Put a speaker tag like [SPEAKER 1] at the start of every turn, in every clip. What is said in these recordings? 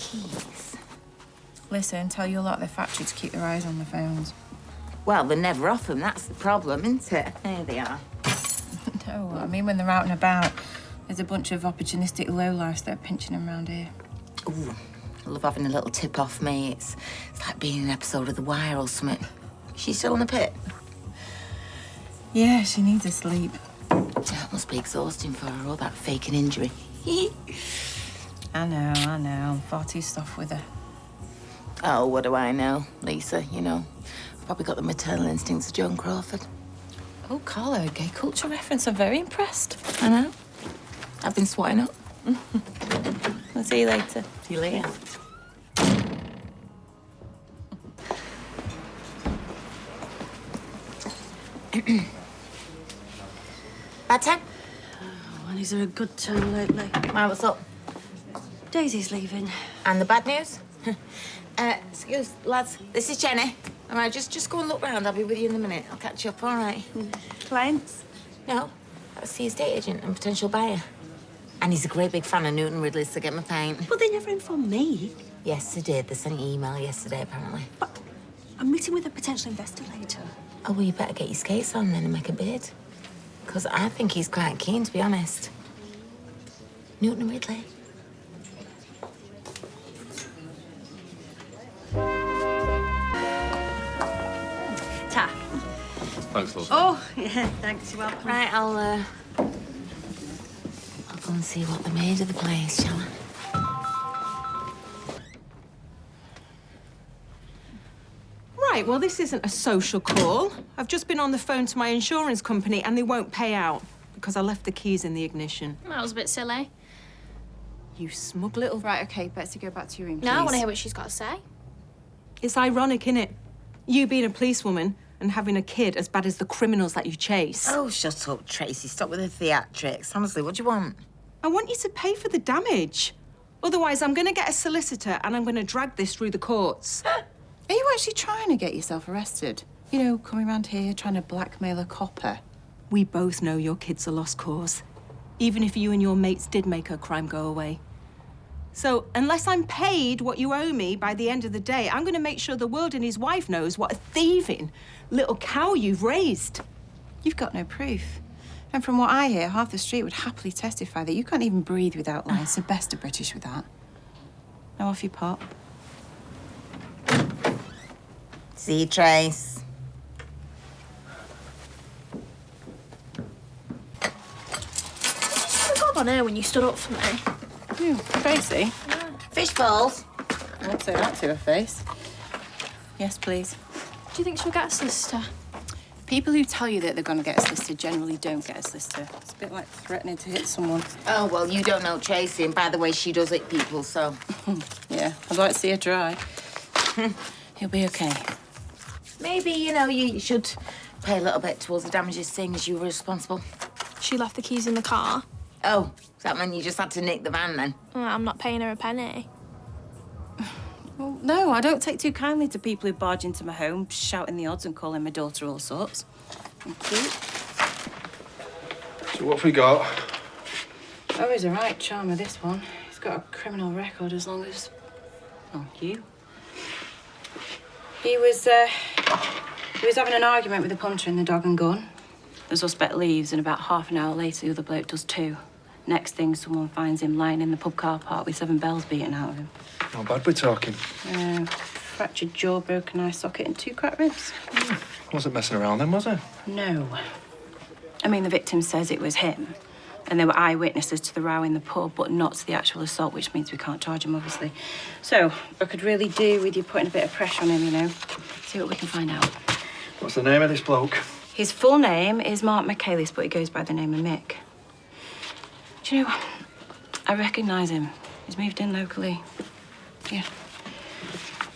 [SPEAKER 1] keys.
[SPEAKER 2] Listen, tell your lot at the factory to keep their eyes on the phones.
[SPEAKER 1] Well, they're never off them, that's the problem, isn't it? There they are.
[SPEAKER 2] No, I mean when they're out and about. There's a bunch of opportunistic lowlifes that are pinching them around here.
[SPEAKER 1] Ooh, I love having a little tip off me. It's like being in an episode of The Wire or something. She's still in the pit?
[SPEAKER 2] Yeah, she needs a sleep.
[SPEAKER 1] That must be exhausting for her, all that faking injury.
[SPEAKER 2] I know. I'm far too soft with her.
[SPEAKER 1] Oh, what do I know, Lisa? You know, I've probably got the maternal instincts of Joan Crawford.
[SPEAKER 2] Oh, Carla, a gay culture reference. I'm very impressed.
[SPEAKER 1] I know. I've been swatting up.
[SPEAKER 2] I'll see you later.
[SPEAKER 1] See you later. Bad time?
[SPEAKER 3] Well, is there a good time lately?
[SPEAKER 1] Why, what's up?
[SPEAKER 3] Daisy's leaving.
[SPEAKER 1] And the bad news? Excuse, lads, this is Jenny. All right, just go and look round. I'll be with you in a minute. I'll catch you up, all right?
[SPEAKER 3] Clients?
[SPEAKER 1] No, that's the estate agent and potential buyer. And he's a great big fan of Newton Ridley's to get my paint.
[SPEAKER 3] But they never informed me.
[SPEAKER 1] Yes, they did. They sent an email yesterday, apparently.
[SPEAKER 3] But I'm meeting with a potential investor later.
[SPEAKER 1] Oh, well, you better get your skates on then and make a bid. Because I think he's quite keen, to be honest. Newton Ridley.
[SPEAKER 3] Ta.
[SPEAKER 4] Thanks, love.
[SPEAKER 3] Oh, yeah, thanks. You're welcome.
[SPEAKER 1] Right, I'll go and see what they made of the place, shall I?
[SPEAKER 5] Right, well, this isn't a social call. I've just been on the phone to my insurance company and they won't pay out because I left the keys in the ignition.
[SPEAKER 6] That was a bit silly.
[SPEAKER 5] You smug little...
[SPEAKER 2] Right, OK, Betsy, go back to your room, please.
[SPEAKER 6] Now I want to hear what she's got to say.
[SPEAKER 5] It's ironic, innit? You being a policewoman and having a kid as bad as the criminals that you chase.
[SPEAKER 1] Oh, shut up, Tracy. Stop with the theatrics. Honestly, what do you want?
[SPEAKER 5] I want you to pay for the damage. Otherwise, I'm going to get a solicitor and I'm going to drag this through the courts.
[SPEAKER 2] Are you actually trying to get yourself arrested? You know, coming around here trying to blackmail a copper?
[SPEAKER 5] We both know your kid's a lost cause, even if you and your mates did make her crime go away. So, unless I'm paid what you owe me by the end of the day, I'm going to make sure the world and his wife knows what a thieving little cow you've raised.
[SPEAKER 2] You've got no proof. And from what I hear, half the street would happily testify that you can't even breathe without lying, so best of British with that. Now off you pop.
[SPEAKER 1] See you, Trace.
[SPEAKER 6] I got on her when you stood up for me.
[SPEAKER 2] Ooh, Tracy.
[SPEAKER 1] Fish balls.
[SPEAKER 2] I'll say that to her face. Yes, please.
[SPEAKER 6] Do you think she'll get a solicitor?
[SPEAKER 2] People who tell you that they're going to get a solicitor generally don't get a solicitor. It's a bit like threatening to hit someone.
[SPEAKER 1] Oh, well, you don't know Tracy, and by the way, she does hit people, so...
[SPEAKER 2] Yeah, I'd like to see her try. He'll be OK.
[SPEAKER 1] Maybe, you know, you should pay a little bit towards the damages, seeing as you were responsible.
[SPEAKER 6] She left the keys in the car.
[SPEAKER 1] Oh, does that mean you just had to nick the van, then?
[SPEAKER 6] I'm not paying her a penny.
[SPEAKER 2] Well, no, I don't take too kindly to people who barge into my home, shouting the odds and calling my daughter all sorts. Thank you.
[SPEAKER 4] So what have we got?
[SPEAKER 2] Oh, he's a right charmer, this one. He's got a criminal record as long as... Thank you. He was having an argument with the punter in the Dog and Gun. The suspect leaves, and about half an hour later, the other bloke does too. Next thing, someone finds him lying in the pub car park with 7 bells beaten out of him.
[SPEAKER 4] Not bad we're talking.
[SPEAKER 2] Fractured jaw, broken eye socket, and 2 cracked ribs.
[SPEAKER 4] Wasn't messing around then, was it?
[SPEAKER 2] No. I mean, the victim says it was him, and there were eyewitnesses to the row in the pub, but not to the actual assault, which means we can't charge him, obviously. So, I could really do with you putting a bit of pressure on him, you know. See what we can find out.
[SPEAKER 4] What's the name of this bloke?
[SPEAKER 2] His full name is Mark Michaelis, but he goes by the name of Mick. Do you know, I recognise him. He's moved in locally. Yeah.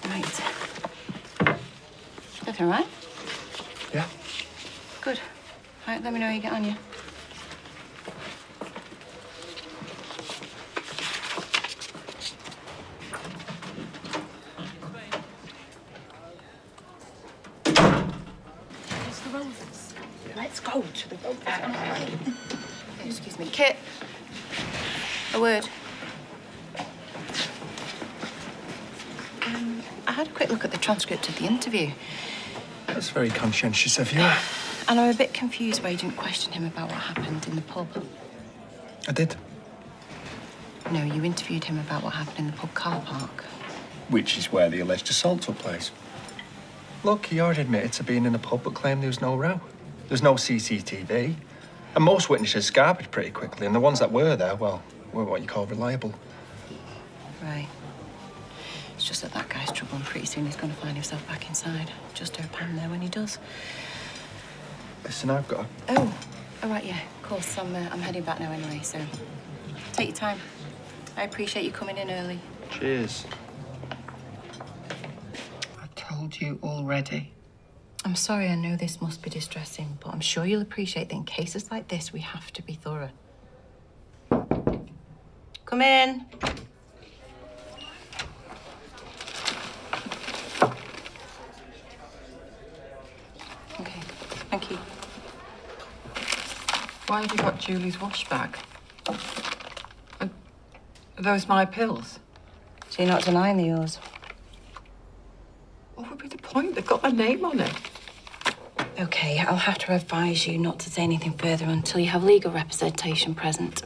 [SPEAKER 2] Right. Everything all right?
[SPEAKER 4] Yeah.
[SPEAKER 2] Good. Right, let me know how you get on, yeah?
[SPEAKER 5] Let's go to the road.
[SPEAKER 2] Excuse me. Kit. A word. had a quick look at the transcript of the interview.
[SPEAKER 4] That's very conscientious of you.
[SPEAKER 2] And I'm a bit confused why you didn't question him about what happened in the pub.
[SPEAKER 4] I did.
[SPEAKER 2] No, you interviewed him about what happened in the pub car park.
[SPEAKER 4] Which is where the alleged assault took place. Look, he already admitted to being in the pub, but claimed there was no row. There's no CCTV. And most witnesses garbaged pretty quickly, and the ones that were there, well, were what you call reliable.
[SPEAKER 2] Right. It's just that guy's trouble, and pretty soon he's going to find himself back inside. Just her pan there when he does.
[SPEAKER 4] Listen, I've got...
[SPEAKER 2] Oh, all right, yeah, of course. I'm heading back now anyway, so take your time. I appreciate you coming in early.
[SPEAKER 4] Cheers.
[SPEAKER 2] I told you already. I'm sorry, I know this must be distressing, but I'm sure you'll appreciate that in cases like this, we have to be thorough. Come in. Okay, thank you.
[SPEAKER 7] Why have you got Julie's wash bag? Are those my pills?
[SPEAKER 2] So you're not denying they're yours?
[SPEAKER 7] What would be the point? They've got my name on it.
[SPEAKER 2] Okay, I'll have to advise you not to say anything further until you have legal representation present.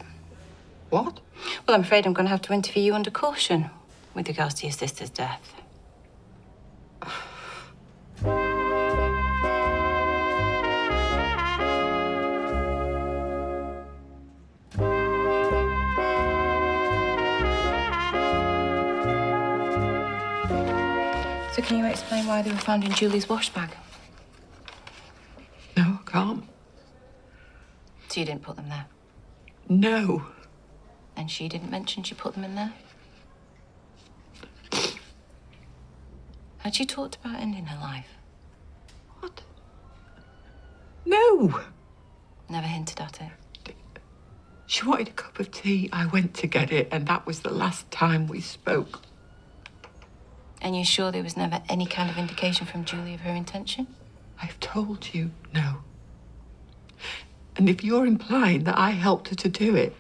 [SPEAKER 7] What?
[SPEAKER 2] Well, I'm afraid I'm going to have to interview you under caution with regards to your sister's death. So can you explain why they were found in Julie's wash bag?
[SPEAKER 7] No, I can't.
[SPEAKER 2] So you didn't put them there?
[SPEAKER 7] No.
[SPEAKER 2] And she didn't mention she put them in there? Had she talked about ending her life?
[SPEAKER 7] What? No.
[SPEAKER 2] Never hinted at it?
[SPEAKER 7] She wanted a cup of tea. I went to get it, and that was the last time we spoke.
[SPEAKER 2] And you're sure there was never any kind of indication from Julie of her intention?
[SPEAKER 7] I've told you no. And if you're implying that I helped her to do it,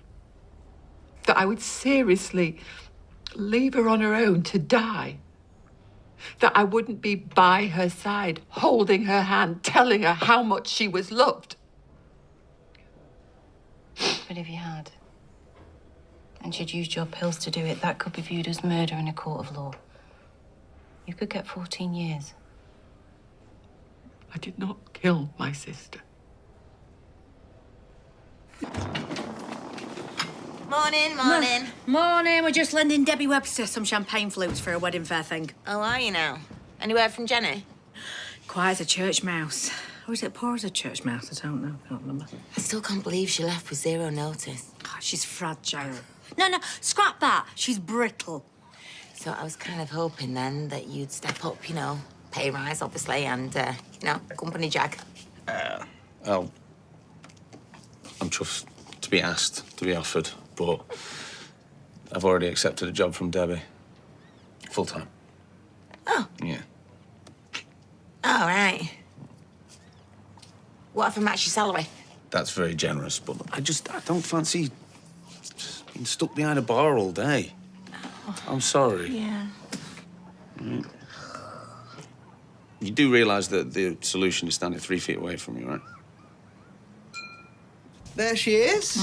[SPEAKER 7] that I would seriously leave her on her own to die, that I wouldn't be by her side, holding her hand, telling her how much she was loved.
[SPEAKER 2] But if you had, and she'd used your pills to do it, that could be viewed as murder in a court of law. You could get 14 years.
[SPEAKER 7] I did not kill my sister.
[SPEAKER 1] Morning, morning.
[SPEAKER 3] Morning. We're just lending Debbie Webster some champagne flutes for a wedding fair thing.
[SPEAKER 1] How are you now? Anywhere from Jenny?
[SPEAKER 3] Quiet as a church mouse. Or is it poor as a church mouse? I don't know. I can't remember.
[SPEAKER 1] I still can't believe she left with zero notice.
[SPEAKER 3] God, she's fragile. No, scrap that. She's brittle.
[SPEAKER 1] So I was kind of hoping then that you'd step up, you know, pay rise, obviously, and, company jag.
[SPEAKER 8] Well, I'm chuffed to be asked, to be offered, but I've already accepted a job from Debbie. Full-time.
[SPEAKER 1] Oh.
[SPEAKER 8] Yeah.
[SPEAKER 1] All right. What if I match your salary?
[SPEAKER 8] That's very generous, but I don't fancy being stuck behind a bar all day. I'm sorry.
[SPEAKER 1] Yeah.
[SPEAKER 8] Right. You do realise that the solution is standing 3 feet away from you, right?
[SPEAKER 9] There she is.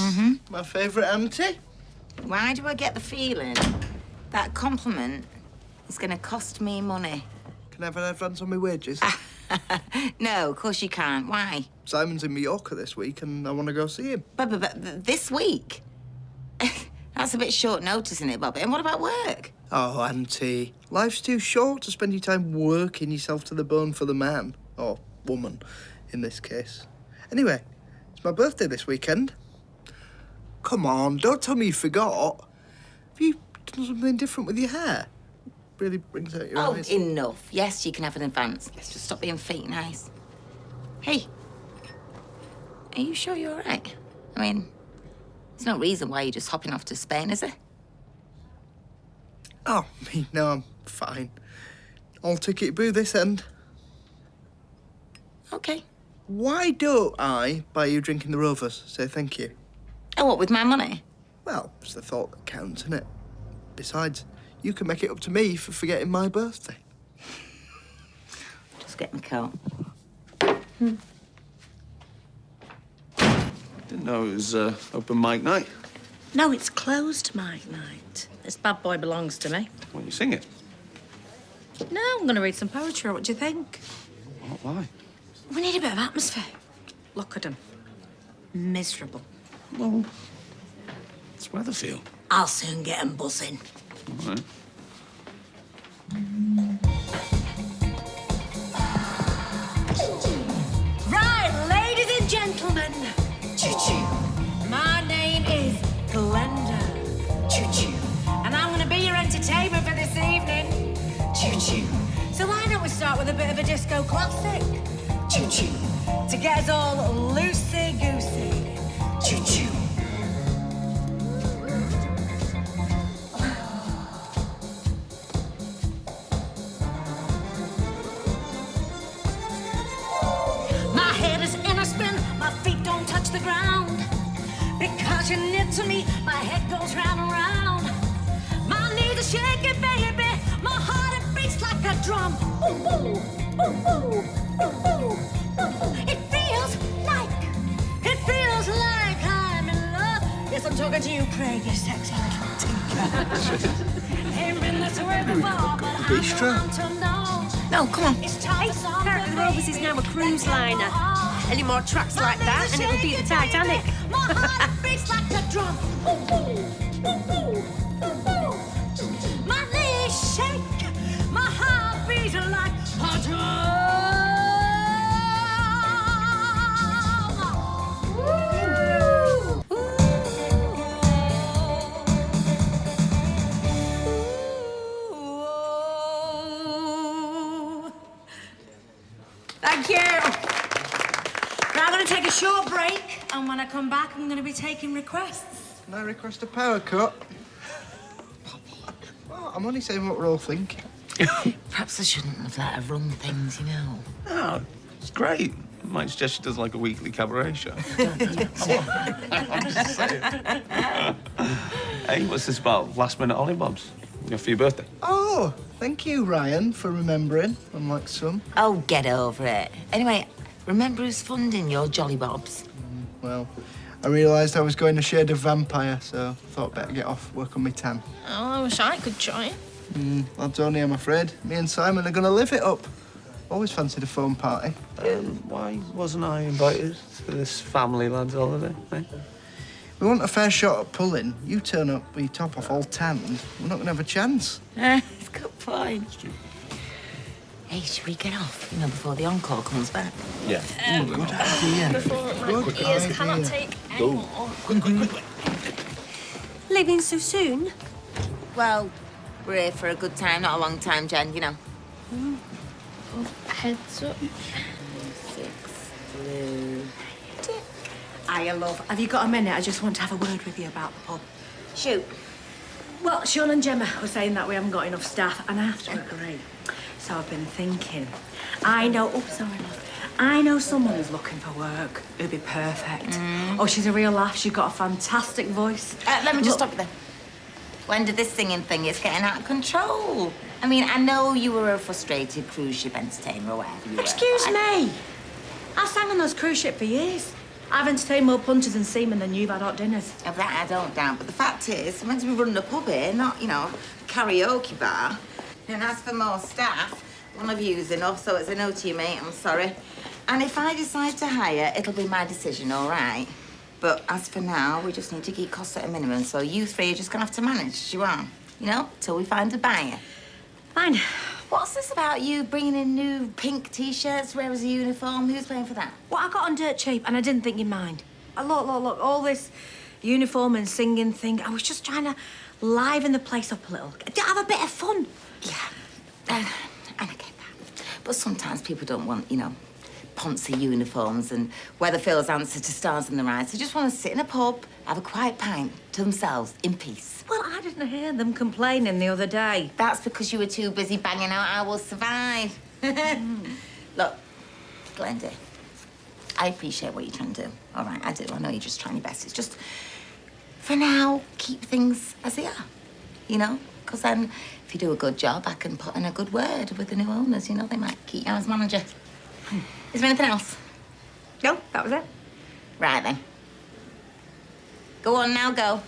[SPEAKER 9] My favourite auntie.
[SPEAKER 1] Why do I get the feeling that compliment is going to cost me money?
[SPEAKER 9] Can I have an advance on my wages?
[SPEAKER 1] No, of course you can't. Why?
[SPEAKER 9] Simon's in Mallorca this week and I want to go see him.
[SPEAKER 1] But this week? That's a bit short notice, isn't it, Bobby? And what about work?
[SPEAKER 9] Oh, auntie. Life's too short to spend your time working yourself to the bone for the man. Or woman, in this case. Anyway, it's my birthday this weekend. Come on, don't tell me you forgot. Have you done something different with your hair? Really brings out your eyes.
[SPEAKER 1] Oh, enough. Yes, you can have an advance. Just stop being fake nice. Hey, are you sure you're all right? I mean, there's no reason why you're just hopping off to Spain, is there?
[SPEAKER 9] Oh, me, no, I'm fine. All ticket boo this end.
[SPEAKER 1] Okay.
[SPEAKER 9] Why don't I buy you a drink in the Rovers? Say thank you.
[SPEAKER 1] Oh, what, with my money?
[SPEAKER 9] Well, it's the thought that counts, isn't it? Besides, you can make it up to me for forgetting my birthday.
[SPEAKER 1] get my coat.
[SPEAKER 8] Didn't know it was open mic night.
[SPEAKER 3] No, it's closed mic night. This bad boy belongs to me.
[SPEAKER 8] Why don't you sing it?
[SPEAKER 3] No, I'm going to read some poetry. What do you think?
[SPEAKER 8] Why?
[SPEAKER 3] We need a bit of atmosphere. Look at them. Miserable.
[SPEAKER 8] Well, it's Weatherfield.
[SPEAKER 3] I'll soon get them buzzing.
[SPEAKER 8] All right.
[SPEAKER 3] Right, ladies and gentlemen. Choo-choo. My name is Glenda. Choo-choo. And I'm going to be your entertainment for this evening. Choo-choo. So why don't we start with a bit of a disco classic? Choo-choo. To get us all loosey-goosey. Choo-choo. My head is in a spin, my feet don't touch the ground. Because you're near to me, my head goes round and round. My knees are shaking, baby, my heart it beats like a drum. Ooh, ooh, ooh, ooh, ooh, ooh, ooh. It feels like I'm in love. Yes, I'm talking to you, Craig, you sexy little tinker. Ain't been this way before, but I want to know.
[SPEAKER 1] No, come on.
[SPEAKER 3] It's tight on
[SPEAKER 10] Apparently the Rovers is now a cruise liner. Any more tracks like that and it'll beat the Titanic.
[SPEAKER 3] My heart beats like a drum. Ooh, ooh, ooh, ooh, ooh. My knees shake. My heart beats like a drum. Thank you. Now I'm going to take a short break, and when I come back, I'm going to be taking requests.
[SPEAKER 9] Can I request a power cut? Well, I'm only saying what we're all thinking.
[SPEAKER 1] Perhaps I shouldn't have let her run things, you know.
[SPEAKER 8] No, it's great. Might suggest she does like a weekly cabaret show. Hey, what's this about last-minute Ollibobs? You know, for your birthday?
[SPEAKER 9] Oh, thank you, Ryan, for remembering, unlike some.
[SPEAKER 1] Oh, get over it. Anyway, remember who's funding your Jolly Bobs?
[SPEAKER 9] Well, I realised I was going a shade of vampire, so thought better get off, work on my tan.
[SPEAKER 6] Oh, I wish I could join.
[SPEAKER 9] Lads only, I'm afraid. Me and Simon are going to live it up. Always fancied a foam party.
[SPEAKER 8] Why wasn't I invited to this family lads holiday? Eh?
[SPEAKER 9] We want a fair shot at pulling. You turn up with your top off all tanned, we're not going to have a chance.
[SPEAKER 1] It's a good point. Hey, should we get off, you know, before the encore comes back?
[SPEAKER 8] Yeah.
[SPEAKER 9] Good idea.
[SPEAKER 6] Before my
[SPEAKER 9] Good
[SPEAKER 6] ears
[SPEAKER 9] idea.
[SPEAKER 6] cannot take anymore.
[SPEAKER 10] Leaving so soon?
[SPEAKER 1] Well, we're here for a good time, not a long time, Jen, you know.
[SPEAKER 6] Heads up.
[SPEAKER 1] 6 blue.
[SPEAKER 3] Hiya, love. Have you got a minute? I just want to have a word with you about the pub.
[SPEAKER 1] Shoot.
[SPEAKER 3] Well, Sean and Gemma were saying that we haven't got enough staff, and I have to agree. So I've been thinking. I know someone who's looking for work who'd be perfect. Oh, she's a real laugh. She's got a fantastic voice.
[SPEAKER 1] Let me just stop you there. When did this singing thing? It's getting out of control. I mean, I know you were a frustrated cruise ship entertainer or whatever you were.
[SPEAKER 3] Excuse me. I sang on those cruise ship for years. I've entertained more punters and seamen than you've had hot dinners.
[SPEAKER 1] Of that I don't doubt, but the fact is, I'm meant to be running a pub here, not, you know, a karaoke bar. And as for more staff, one of you's enough, so it's a no to you, mate, I'm sorry. And if I decide to hire, it'll be my decision, all right? But as for now, we just need to keep costs at a minimum, so you three are just gonna have to manage as you are, you know, till we find a buyer.
[SPEAKER 3] Fine.
[SPEAKER 1] What's this about you bringing in new pink T-shirts, wear as a uniform? Who's paying for that?
[SPEAKER 3] Well, I got on dirt cheap, and I didn't think you'd mind. Look, all this uniform and singing thing, I was just trying to liven the place up a little. Have a bit of fun.
[SPEAKER 1] Yeah, and I get that. But sometimes people don't want, you know, poncy uniforms and Weatherfield's answer to Stars in the Rise. They just want to sit in a pub, have a quiet pint to themselves, in peace.
[SPEAKER 3] Well, I didn't hear them complaining the other day.
[SPEAKER 1] That's because you were too busy banging out I Will Survive. Look, Glenda, I appreciate what you're trying to do. All right, I do. I know you're just trying your best. It's just, for now, keep things as they are, you know? Because then, if you do a good job, I can put in a good word with the new owners. You know, they might keep you as manager. Is there anything else?
[SPEAKER 2] No, that was it.
[SPEAKER 1] Right, then. Go on now, go.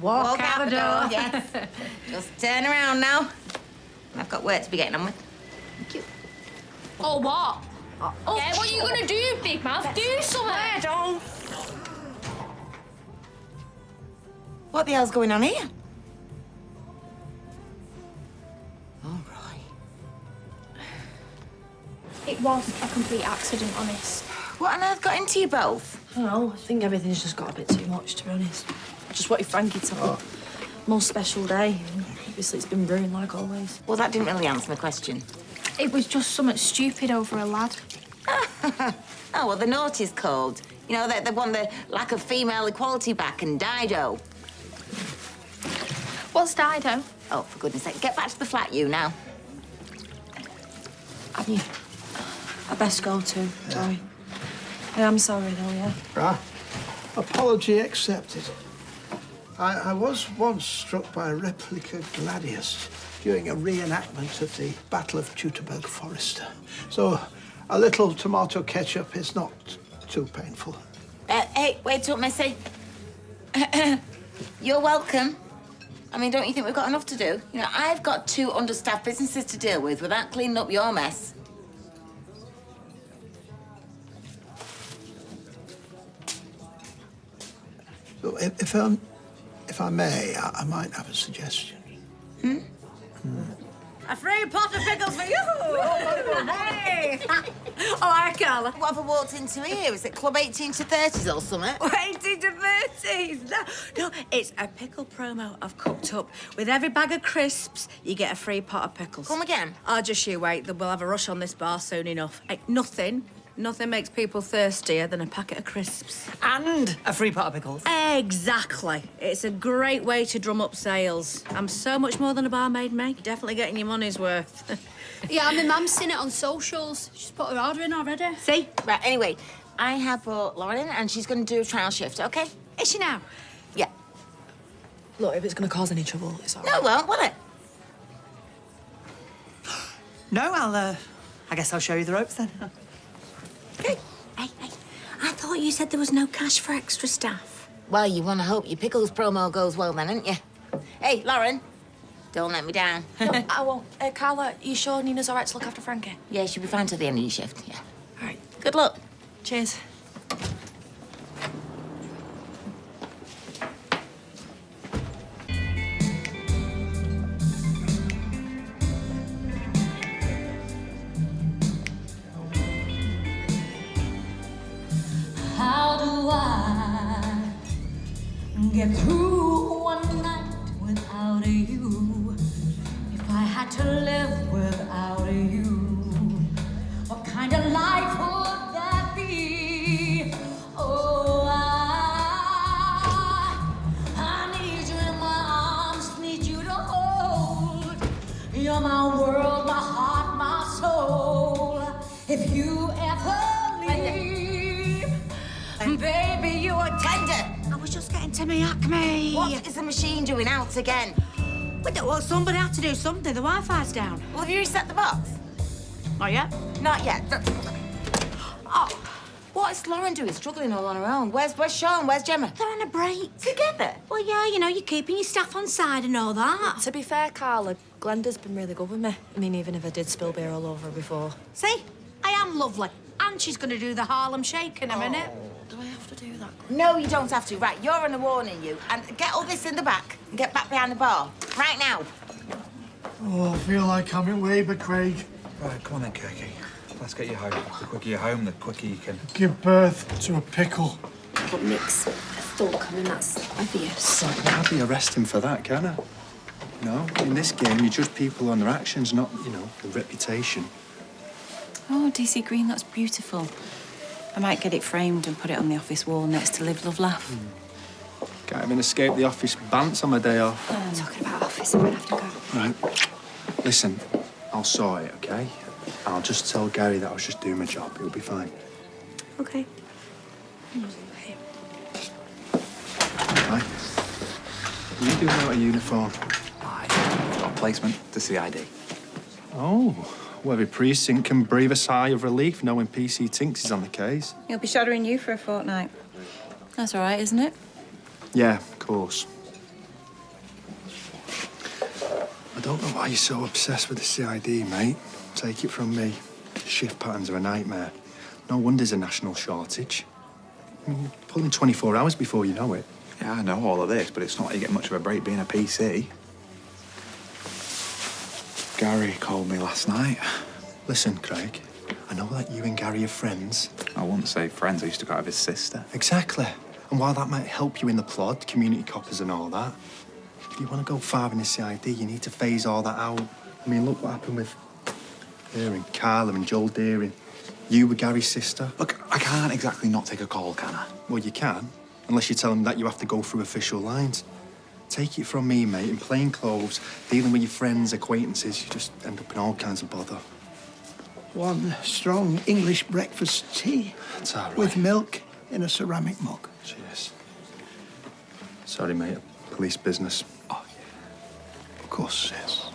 [SPEAKER 2] Walk out the door.
[SPEAKER 1] Yes. Just turn around now. I've got work to be getting on with. Thank you.
[SPEAKER 6] Oh, what? Oh, yeah, what are you gonna do, Big Mouth? Do something.
[SPEAKER 2] Don't.
[SPEAKER 1] What the hell's going on here? All right.
[SPEAKER 6] It was a complete accident, honest.
[SPEAKER 1] What on earth got into you both?
[SPEAKER 10] I don't know. I think everything's just got a bit too much, to be honest. I just wanted Frankie to have a more special day. And obviously, it's been ruined like always.
[SPEAKER 1] Well, that didn't really answer my question.
[SPEAKER 6] It was just something stupid over a lad.
[SPEAKER 1] Oh, well, the naughty's called. You know, they won the lack of female equality back and Dido.
[SPEAKER 6] What's Dido?
[SPEAKER 1] Oh, for goodness sake, get back to the flat, you, now.
[SPEAKER 10] Have you? I best go too. Sorry. I am sorry, though, yeah?
[SPEAKER 9] Right. Apology accepted. I was once struck by a replica gladius during a reenactment of the Battle of Teutoburg Forest. So a little tomato ketchup is not too painful.
[SPEAKER 1] Hey, wait up, Missy. You're welcome. I mean, don't you think we've got enough to do? You know, I've got 2 understaffed businesses to deal with without cleaning up your mess.
[SPEAKER 9] So if I may, I might have a suggestion.
[SPEAKER 10] A free pot of pickles for you! Hey! Oh, hi, Carla.
[SPEAKER 1] What have I walked into here? Is it Club 18 to 30s or something?
[SPEAKER 10] 18 to 30s. No, it's a pickle promo I've cooked up. With every bag of crisps, you get a free pot of pickles.
[SPEAKER 1] Come again?
[SPEAKER 10] Oh, just you wait. We'll have a rush on this bar soon enough. Hey, nothing makes people thirstier than a packet of crisps.
[SPEAKER 11] And a free pot of pickles.
[SPEAKER 10] Exactly. It's a great way to drum up sales. I'm so much more than a barmaid, Meg. You're definitely getting your money's worth.
[SPEAKER 6] Yeah, my mum's seen it on socials. She's put her order in already.
[SPEAKER 10] See?
[SPEAKER 1] Right, anyway, I have brought Lauren in and she's going to do a trial shift, OK?
[SPEAKER 10] Is she now?
[SPEAKER 1] Yeah.
[SPEAKER 10] Look, if it's going to cause any trouble, it's all right.
[SPEAKER 1] No, it won't, will it?
[SPEAKER 11] No, I guess I'll show you the ropes then.
[SPEAKER 1] Okay.
[SPEAKER 10] Hey, I thought you said there was no cash for extra staff.
[SPEAKER 1] Well, you want to hope your pickles promo goes well then, ain't you? Hey, Lauren, don't let me down.
[SPEAKER 10] No, I won't. Carla, you sure Nina's all right to look after Frankie?
[SPEAKER 1] Yeah, she'll be fine till the end of your shift, yeah.
[SPEAKER 10] All right.
[SPEAKER 1] Good luck.
[SPEAKER 10] Cheers.
[SPEAKER 3] How do I get through one night without you? If I had to live without you, what kind of life would that be? Oh, I need you in my arms, need you to hold. You're my world, my heart, my soul. If you ever baby, you are tender.
[SPEAKER 10] I was just getting to my acme.
[SPEAKER 1] What is the machine doing out again?
[SPEAKER 10] Well, somebody had to do something. The Wi-Fi's down.
[SPEAKER 1] Well, have you reset the box?
[SPEAKER 10] Not yet.
[SPEAKER 1] Not yet. Oh, what is Lauren doing, struggling all on her own? Where's Sean? Where's Gemma?
[SPEAKER 10] They're on a break.
[SPEAKER 1] Together?
[SPEAKER 10] Well, yeah, you know, you're keeping your staff on side and all that.
[SPEAKER 12] To be fair, Carla, Glenda's been really good with me. I mean, even if I did spill beer all over her before.
[SPEAKER 10] See? I am lovely. And she's going to do the Harlem Shake in a minute.
[SPEAKER 12] Do I have to do that?
[SPEAKER 1] No, you don't have to. Right, you're on a warning, you. And get all this in the back and get back behind the bar. Right now.
[SPEAKER 9] Oh, I feel like I'm in labour, Craig.
[SPEAKER 13] Right, come on then, Kirky. Let's get you home. The quicker you're home, the quicker you can...
[SPEAKER 9] Give birth to a pickle.
[SPEAKER 12] But Nick's a thought coming, that's obvious.
[SPEAKER 13] I can't hardly arrest him for that, can I? You know, in this game, you judge people on their actions, not, you know, their reputation.
[SPEAKER 2] Oh, DC Green, that's beautiful. I might get it framed and put it on the office wall next to Live, Love, Laugh.
[SPEAKER 13] Can't even escape the office bants on my day off.
[SPEAKER 12] Talking about office, I'm gonna have to go.
[SPEAKER 13] Right. Listen, I'll sort it, OK? I'll just tell Gary that I was just doing my job. It'll be fine.
[SPEAKER 12] Okay.
[SPEAKER 13] Right? Are you doing out of uniform?
[SPEAKER 12] Oh,
[SPEAKER 14] placement to CID.
[SPEAKER 13] Oh, well, every precinct can breathe a sigh of relief knowing PC Tinks is on the case.
[SPEAKER 2] He'll be shadowing you for a fortnight. That's all right, isn't it?
[SPEAKER 13] Yeah, of course. I don't know why you're so obsessed with the CID, mate. Take it from me. Shift patterns are a nightmare. No wonder there's a national shortage. I mean, you're pulling 24 hours before you know it.
[SPEAKER 14] Yeah, I know all of this, but it's not like you get much of a break being a PC. Gary called me last night.
[SPEAKER 13] Listen, Craig, I know that you and Gary are friends.
[SPEAKER 14] I wouldn't say friends, I used to go out with his sister.
[SPEAKER 13] Exactly. And while that might help you in the plot, community coppers and all that, if you want to go far in the CID, you need to phase all that out. I mean, look what happened with her and Carla and Joel Deering. You were Gary's sister.
[SPEAKER 14] Look, I can't exactly not take a call, can I?
[SPEAKER 13] Well, you can, unless you tell them that you have to go through official lines. Take it from me, mate, in plain clothes, dealing with your friends, acquaintances, you just end up in all kinds of bother.
[SPEAKER 15] One strong English breakfast tea.
[SPEAKER 13] That's all right.
[SPEAKER 15] With milk in a ceramic mug.
[SPEAKER 13] Cheers. Sorry, mate. Police business.
[SPEAKER 15] Oh, of course, yes.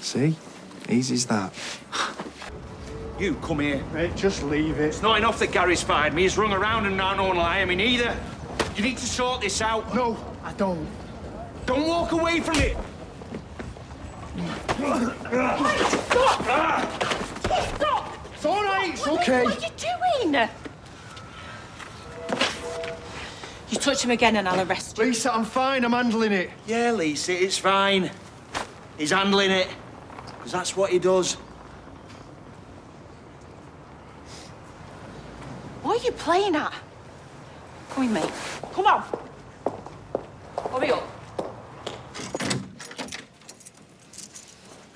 [SPEAKER 13] See? Easy as that.
[SPEAKER 16] You come here.
[SPEAKER 13] Mate, just leave it.
[SPEAKER 16] It's not enough that Gary's fired me. He's rung around and now no one will hire me neither. You need to sort this out.
[SPEAKER 15] No, I don't.
[SPEAKER 16] Don't walk away from it.
[SPEAKER 2] Stop!
[SPEAKER 13] It's all right, it's okay.
[SPEAKER 2] What are you doing? You touch him again and I'll arrest you.
[SPEAKER 13] Lisa, I'm fine. I'm handling it.
[SPEAKER 16] Yeah, Lisa, it's fine. He's handling it. Because that's what he does.
[SPEAKER 2] What are you playing at? Come in, mate. Come on. Hurry up.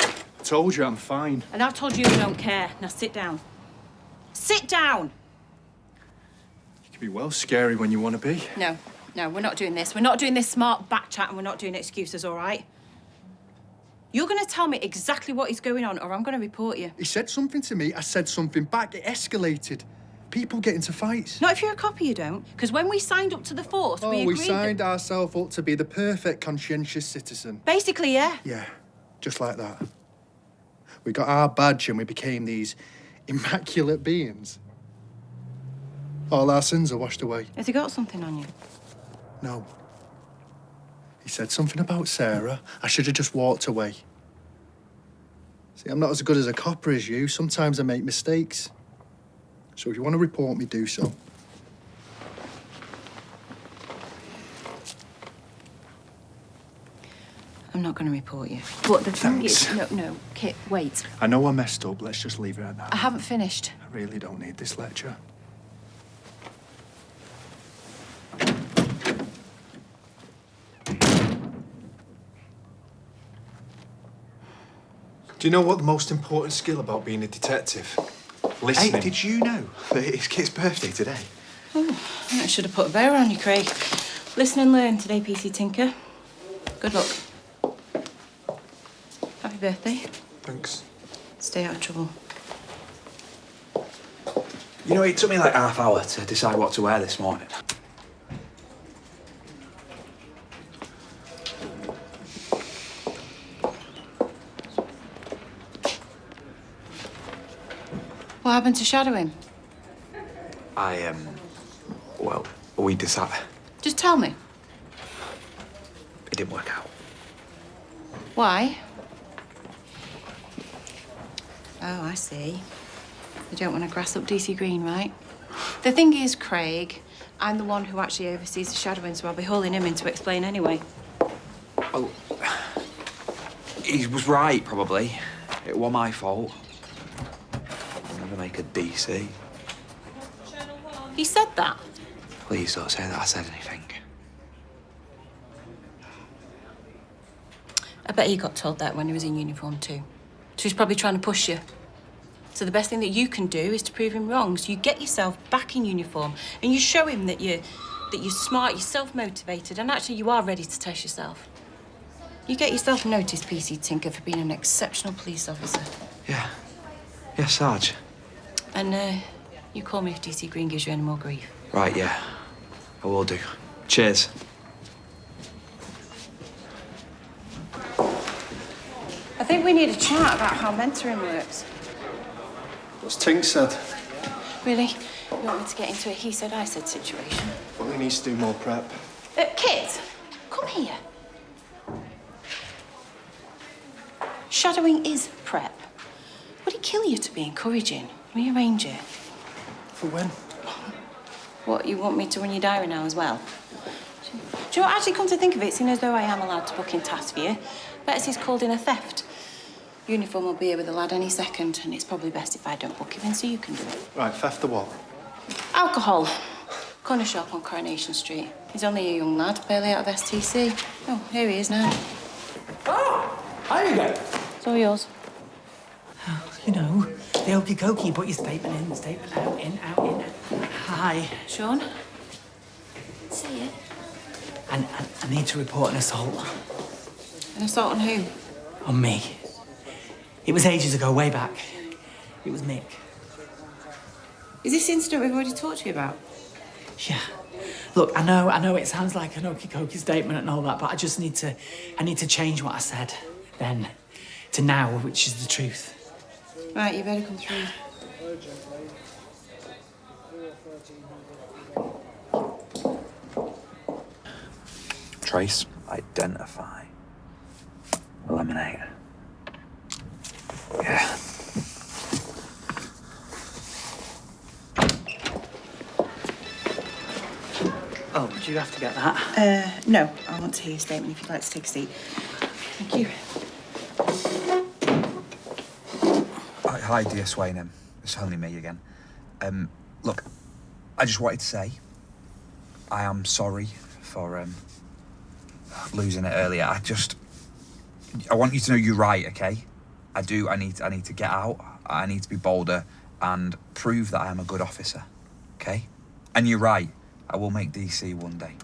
[SPEAKER 13] I told you I'm fine.
[SPEAKER 2] And I've told you I don't care. Now sit down. Sit down!
[SPEAKER 13] You can be well scary when you want to be.
[SPEAKER 2] No, we're not doing this. We're not doing this smart back chat and we're not doing excuses, all right? You're going to tell me exactly what is going on or I'm going to report you.
[SPEAKER 13] He said something to me, I said something back. It escalated. People get into fights.
[SPEAKER 2] Not if you're a copper, you don't. Because when we signed up to the force, we agreed
[SPEAKER 13] we signed ourselves up to be the perfect conscientious citizen.
[SPEAKER 2] Basically, yeah.
[SPEAKER 13] Yeah, just like that. We got our badge and we became these immaculate beings. All our sins are washed away.
[SPEAKER 2] Has he got something on you?
[SPEAKER 13] No. He said something about Sarah. I should have just walked away. See, I'm not as good as a copper as you. Sometimes I make mistakes. So if you want to report me, do so.
[SPEAKER 2] I'm not going to report you. But the thing is... No, Kit, wait.
[SPEAKER 13] I know I messed up. Let's just leave it at that.
[SPEAKER 2] I haven't finished.
[SPEAKER 13] I really don't need this lecture. Do you know what the most important skill about being a detective? Listening.
[SPEAKER 14] Hey, did you know that it's Kit's birthday today?
[SPEAKER 2] Oh, I should have put a bow around you, Craig. Listen and learn today, PC Tinker. Good luck. Happy birthday.
[SPEAKER 13] Thanks.
[SPEAKER 2] Stay out of trouble.
[SPEAKER 14] You know, it took me like half hour to decide what to wear this morning.
[SPEAKER 2] What happened to shadowing?
[SPEAKER 14] Well, we decided...
[SPEAKER 2] Just tell me.
[SPEAKER 14] It didn't work out.
[SPEAKER 2] Why? Oh, I see. You don't want to grass up DC Green, right? The thing is, Craig, I'm the one who actually oversees the shadowing, so I'll be hauling him in to explain anyway.
[SPEAKER 14] Well, he was right, probably. It was my fault. I'll never make a DC.
[SPEAKER 2] He said that?
[SPEAKER 14] Please don't say that I said anything.
[SPEAKER 2] I bet he got told that when he was in uniform too. So he's probably trying to push you. So the best thing that you can do is to prove him wrong. So you get yourself back in uniform and you show him that you're smart, you're self-motivated, and actually you are ready to test yourself. You get yourself noticed, PC Tinker, for being an exceptional police officer.
[SPEAKER 14] Yeah. Yeah, Sarge.
[SPEAKER 2] And you call me if DC Green gives you any more grief.
[SPEAKER 14] Right, yeah. I will do. Cheers.
[SPEAKER 2] think we need a chat about how mentoring works.
[SPEAKER 13] What's Tink said?
[SPEAKER 2] Really? You want me to get into a he said, I said situation?
[SPEAKER 13] Well, he needs to do more prep.
[SPEAKER 2] Kit, come here. Shadowing is prep. Would it kill you to be encouraging? Rearrange it.
[SPEAKER 13] For when?
[SPEAKER 2] What, you want me to run your diary now as well? Do you know what, actually, come to think of it, seeing as though I am allowed to book in tasks for you, Betsy's called in a theft. Uniform will be here with the lad any second, and it's probably best if I don't book him in so you can do it.
[SPEAKER 13] Right, theft of what?
[SPEAKER 2] Alcohol. Corner shop on Coronation Street. He's only a young lad, barely out of STC. Oh, here he is now.
[SPEAKER 11] Oh, how you go?
[SPEAKER 2] It's all yours.
[SPEAKER 11] You know, the okey cokey, put your statement in, statement out, in, out, in. Hi.
[SPEAKER 2] Sean?
[SPEAKER 11] See it. And I need to report an assault.
[SPEAKER 2] An assault on who?
[SPEAKER 11] On me. It was ages ago, way back. It was Mick.
[SPEAKER 2] Is this incident we've already talked to you about?
[SPEAKER 11] Yeah. Look, I know it sounds like an okey cokey statement and all that, but I need to change what I said then to now, which is the truth.
[SPEAKER 2] Right, you better come through.
[SPEAKER 14] Trace, identify, eliminate. Yeah.
[SPEAKER 11] Oh, do you have to get that?
[SPEAKER 2] No. I want to hear your statement if you'd like to take a seat. Thank you.
[SPEAKER 14] Hi, dear Swainham. It's only me again. Look, I just wanted to say I am sorry for losing it earlier. I want you to know you're right, okay? I need to get out. I need to be bolder and prove that I am a good officer, okay? And you're right. I will make DC one day.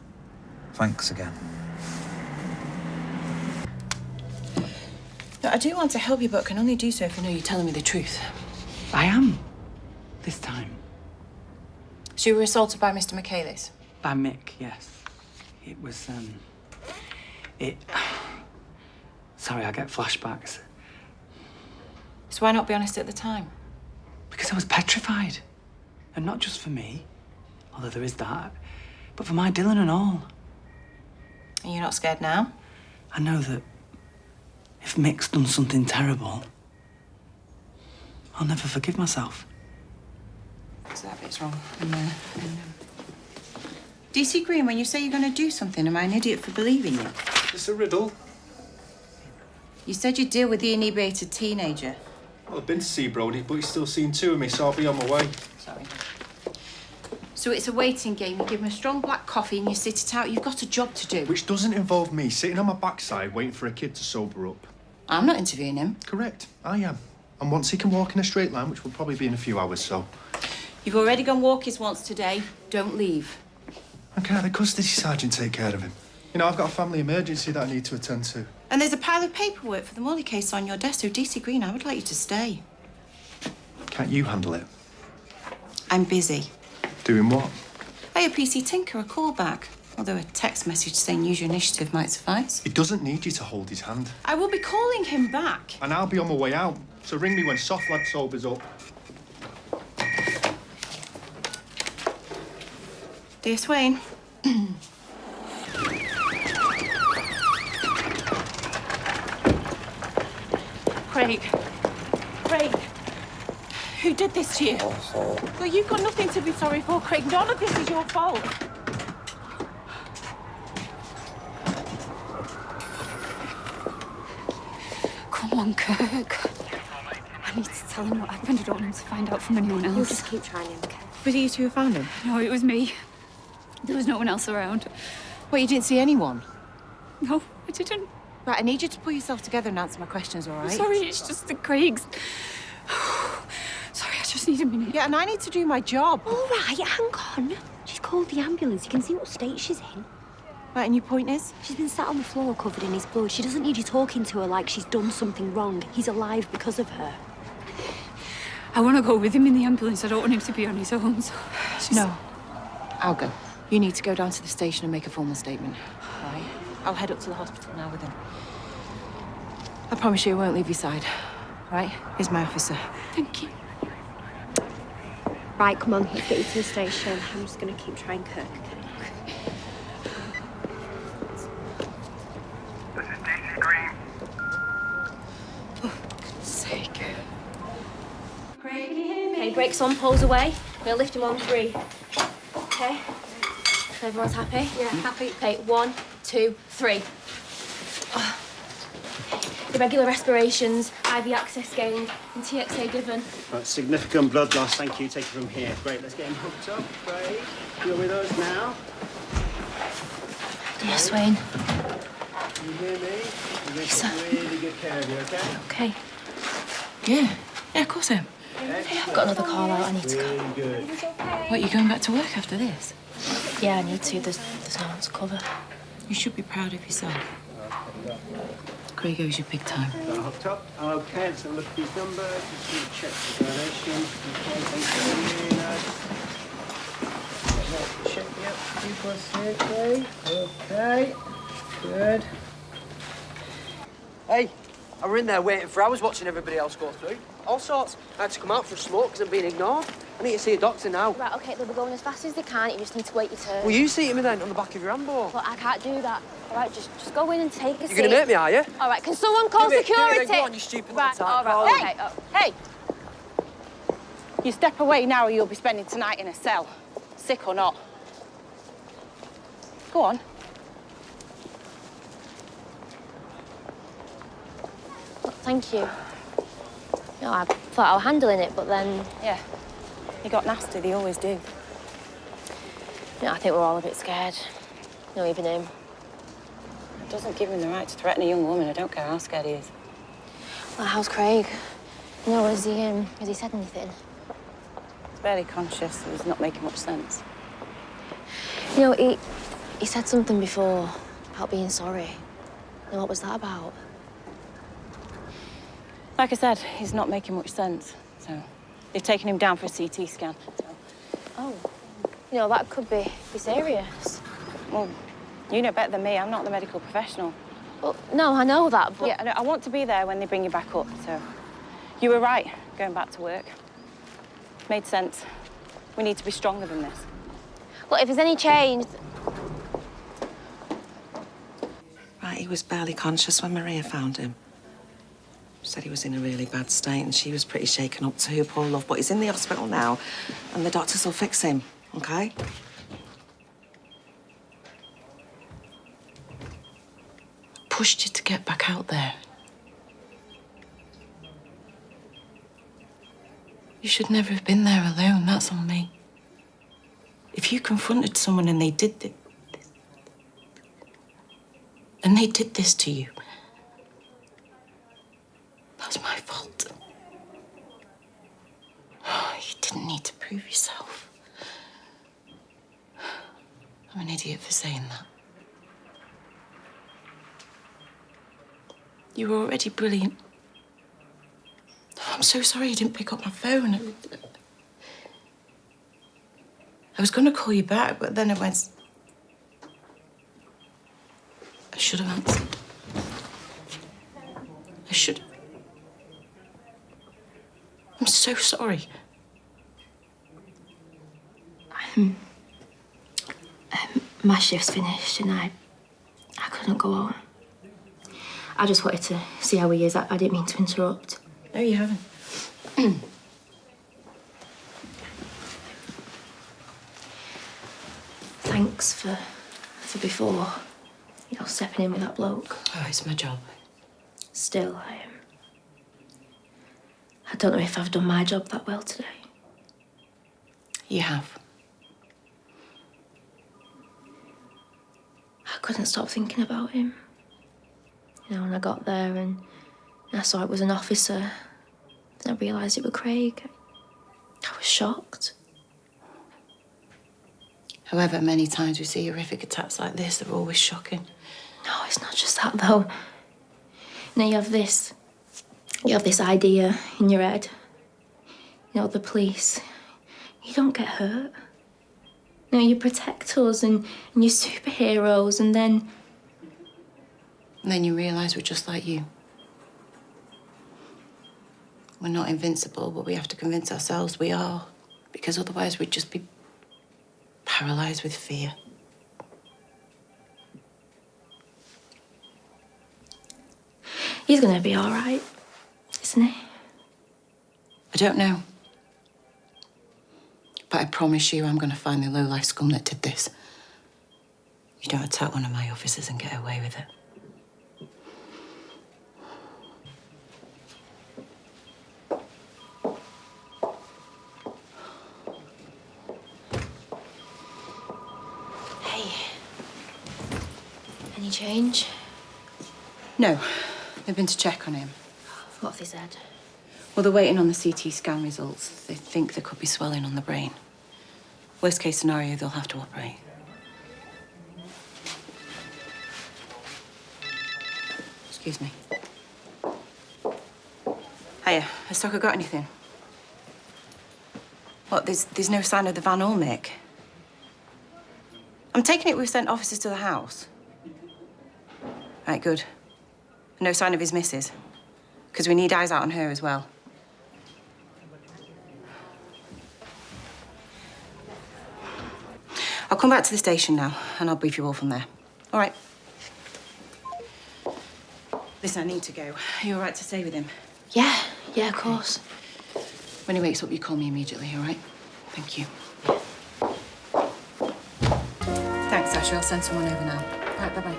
[SPEAKER 14] Thanks again.
[SPEAKER 2] No, I do want to help you, but can only do so if I know you're telling me the truth.
[SPEAKER 11] I am. This time.
[SPEAKER 2] So you were assaulted by Mr. Michaelis?
[SPEAKER 11] By Mick, yes. It was, Sorry, I get flashbacks.
[SPEAKER 2] So why not be honest at the time?
[SPEAKER 11] Because I was petrified. And not just for me, although there is that, but for my Dylan and all.
[SPEAKER 2] And you're not scared now?
[SPEAKER 11] I know that if Mick's done something terrible, I'll never forgive myself.
[SPEAKER 2] So that bit's wrong. DC Green, when you say you're going to do something, am I an idiot for believing you?
[SPEAKER 13] It's a riddle.
[SPEAKER 2] You said you'd deal with the inebriated teenager.
[SPEAKER 13] Well, I've been to see Brody, but he's still seen two of me, so I'll be on my way.
[SPEAKER 2] Sorry. So it's a waiting game. You give him a strong black coffee and you sit it out. You've got a job to do.
[SPEAKER 13] Which doesn't involve me sitting on my backside waiting for a kid to sober up.
[SPEAKER 2] I'm not interviewing him.
[SPEAKER 13] Correct, I am. And once he can walk in a straight line, which will probably be in a few hours, so...
[SPEAKER 2] You've already gone walkies once today. Don't leave.
[SPEAKER 13] And can't the custody sergeant take care of him? You know, I've got a family emergency that I need to attend to.
[SPEAKER 2] And there's a pile of paperwork for the Morley case on your desk, so DC Green, I would like you to stay.
[SPEAKER 13] Can't you handle it?
[SPEAKER 2] I'm busy.
[SPEAKER 13] Doing what?
[SPEAKER 2] I owe PC Tinker a call back. Although a text message saying use your initiative might suffice.
[SPEAKER 13] He doesn't need you to hold his hand.
[SPEAKER 2] I will be calling him back.
[SPEAKER 13] And I'll be on my way out. So ring me when Soft Lad sobers up.
[SPEAKER 2] Dear Swain. Craig. Who did this to you? Well, you've got nothing to be sorry for, Craig. None of this is your fault.
[SPEAKER 17] Come on, Kirk. I need to tell him what happened. I don't want him to find out from anyone else.
[SPEAKER 12] You'll just keep trying him, okay?
[SPEAKER 2] Was it you two who found him?
[SPEAKER 17] No, it was me. There was no one else around.
[SPEAKER 2] Well, you didn't see anyone?
[SPEAKER 17] No, I didn't.
[SPEAKER 2] Right, I need you to pull yourself together and answer my questions, all right?
[SPEAKER 17] I'm sorry, it's just the Craigs. Sorry, I just need a minute.
[SPEAKER 2] Yeah, and I need to do my job.
[SPEAKER 12] All right, hang on. She's called the ambulance. You can see what state she's in.
[SPEAKER 2] Right, and your point is?
[SPEAKER 12] She's been sat on the floor covered in his blood. She doesn't need you talking to her like she's done something wrong. He's alive because of her.
[SPEAKER 17] I want to go with him in the ambulance. I don't want him to be on his own, so...
[SPEAKER 2] No, I'll go. You need to go down to the station and make a formal statement, all right? I'll head up to the hospital now with him. I promise you I won't leave your side. All right? Here's my officer.
[SPEAKER 17] Thank you. Right, come on, let's get you to the station. I'm just gonna keep trying Kirk.
[SPEAKER 18] This is DC Green.
[SPEAKER 2] For goodness sake.
[SPEAKER 12] Okay, brakes on, poles away. We'll lift him on 3. Okay? Everyone's happy? Yeah, happy. Okay, 1, 2, 3. Irregular respirations, IV access gained, and TXA given.
[SPEAKER 19] Right, significant blood loss, thank you. Take it from here. Great, let's get him hooked up. Great. You're with us now.
[SPEAKER 12] Yes, Wayne.
[SPEAKER 19] Can you hear me? We're taking really good care of you, okay?
[SPEAKER 12] Okay.
[SPEAKER 2] Yeah, of course I am.
[SPEAKER 12] I've got another call out, I need to go.
[SPEAKER 19] Really good.
[SPEAKER 2] What, you going back to work after this?
[SPEAKER 12] Yeah, I need to. There's no one to cover.
[SPEAKER 2] You should be proud of yourself. Craig owes you big time.
[SPEAKER 19] Got hooked up. Okay, let's have a look at these numbers. Just going to check the donation. Okay, thank you. Nice. Check, yep. 2 + 6, okay. Good.
[SPEAKER 20] Hey, I were in there waiting for hours watching everybody else go through. All sorts. I had to come out for a smoke because I'm being ignored. I need to see a doctor now.
[SPEAKER 12] Right, okay, they'll be going as fast as they can. You just need to wait your turn.
[SPEAKER 20] Will you seat me then on the back of your handball?
[SPEAKER 12] Well, I can't do that. All right, just go in and take a seat.
[SPEAKER 20] You're going to hurt me, are you?
[SPEAKER 12] All right, can someone call
[SPEAKER 20] Give it,
[SPEAKER 12] security?
[SPEAKER 20] then. Go on, you stupid
[SPEAKER 12] right,
[SPEAKER 20] little
[SPEAKER 12] all
[SPEAKER 20] tart.
[SPEAKER 12] right, okay. Oh.
[SPEAKER 2] Hey! You step away now or you'll be spending tonight in a cell. Sick or not. Go on.
[SPEAKER 12] Well, thank you. No, I thought I was handling it, but then...
[SPEAKER 2] Yeah. You got nasty, they always do.
[SPEAKER 12] No, I think we're all a bit scared. No, even him.
[SPEAKER 2] It doesn't give him the right to threaten a young woman. I don't care how scared he is.
[SPEAKER 12] Well, how's Craig? No, has he said anything?
[SPEAKER 2] He's barely conscious, so he's not making much sense.
[SPEAKER 12] You know, he said something before about being sorry. You know, what was that about?
[SPEAKER 2] Like I said, he's not making much sense, so they've taken him down for a CT scan. So.
[SPEAKER 12] Oh, you know, that could be serious.
[SPEAKER 2] Well, you know better than me. I'm not the medical professional.
[SPEAKER 12] Well, no, I know that, but...
[SPEAKER 2] Yeah, I want to be there when they bring you back up, so... You were right, going back to work. Made sense. We need to be stronger than this.
[SPEAKER 12] Well, if there's any change...
[SPEAKER 21] Right, he was barely conscious when Maria found him. Said he was in a really bad state and she was pretty shaken up too, poor love. But he's in the hospital now and the doctors will fix him, OK?
[SPEAKER 2] Pushed you to get back out there. You should never have been there alone. That's on me. If you confronted someone and they did this... And they did this to you... That's my fault. You didn't need to prove yourself. I'm an idiot for saying that. You were already brilliant. I'm so sorry you didn't pick up my phone. I was going to call you back, but then I went... I should have answered. I should have. I'm so sorry.
[SPEAKER 12] My shift's finished and I couldn't go home. I just wanted to see how he is. I didn't mean to interrupt.
[SPEAKER 2] No, you haven't.
[SPEAKER 12] Thanks for before, you know, stepping in with that bloke.
[SPEAKER 2] Oh, it's my job.
[SPEAKER 12] Still, I don't know if I've done my job that well today.
[SPEAKER 2] You have.
[SPEAKER 12] I couldn't stop thinking about him. You know, when I got there and I saw it was an officer, and I realised it was Craig. I was shocked.
[SPEAKER 2] However many times we see horrific attacks like this, they're always shocking.
[SPEAKER 12] No, it's not just that, though. You know, you have this idea in your head. You know, the police, you don't get hurt. You know, you protect us and you're superheroes, and then...
[SPEAKER 2] And then you realise we're just like you. We're not invincible, but we have to convince ourselves we are. Because otherwise we'd just be paralysed with fear.
[SPEAKER 12] He's gonna be all right, isn't he?
[SPEAKER 2] I don't know. But I promise you I'm going to find the low-life scum that did this. You don't attack one of my officers and get away with it.
[SPEAKER 12] Hey. Any change?
[SPEAKER 2] No. They've been to check on him.
[SPEAKER 12] What have they said?
[SPEAKER 2] Well, they're waiting on the CT scan results. They think there could be swelling on the brain. Worst case scenario, they'll have to operate. Excuse me. Hiya, has Stocker got anything? What, there's no sign of the Van Olmec? I'm taking it we've sent officers to the house. Right, good. No sign of his missus? Because we need eyes out on her as well. I'll come back to the station now, and I'll brief you all from there. All right. Listen, I need to go. Are you all right to stay with him?
[SPEAKER 12] Yeah, of course.
[SPEAKER 2] When he wakes up, you call me immediately, all right? Thank you. Thanks, Asher. I'll send someone over now. All right, bye-bye.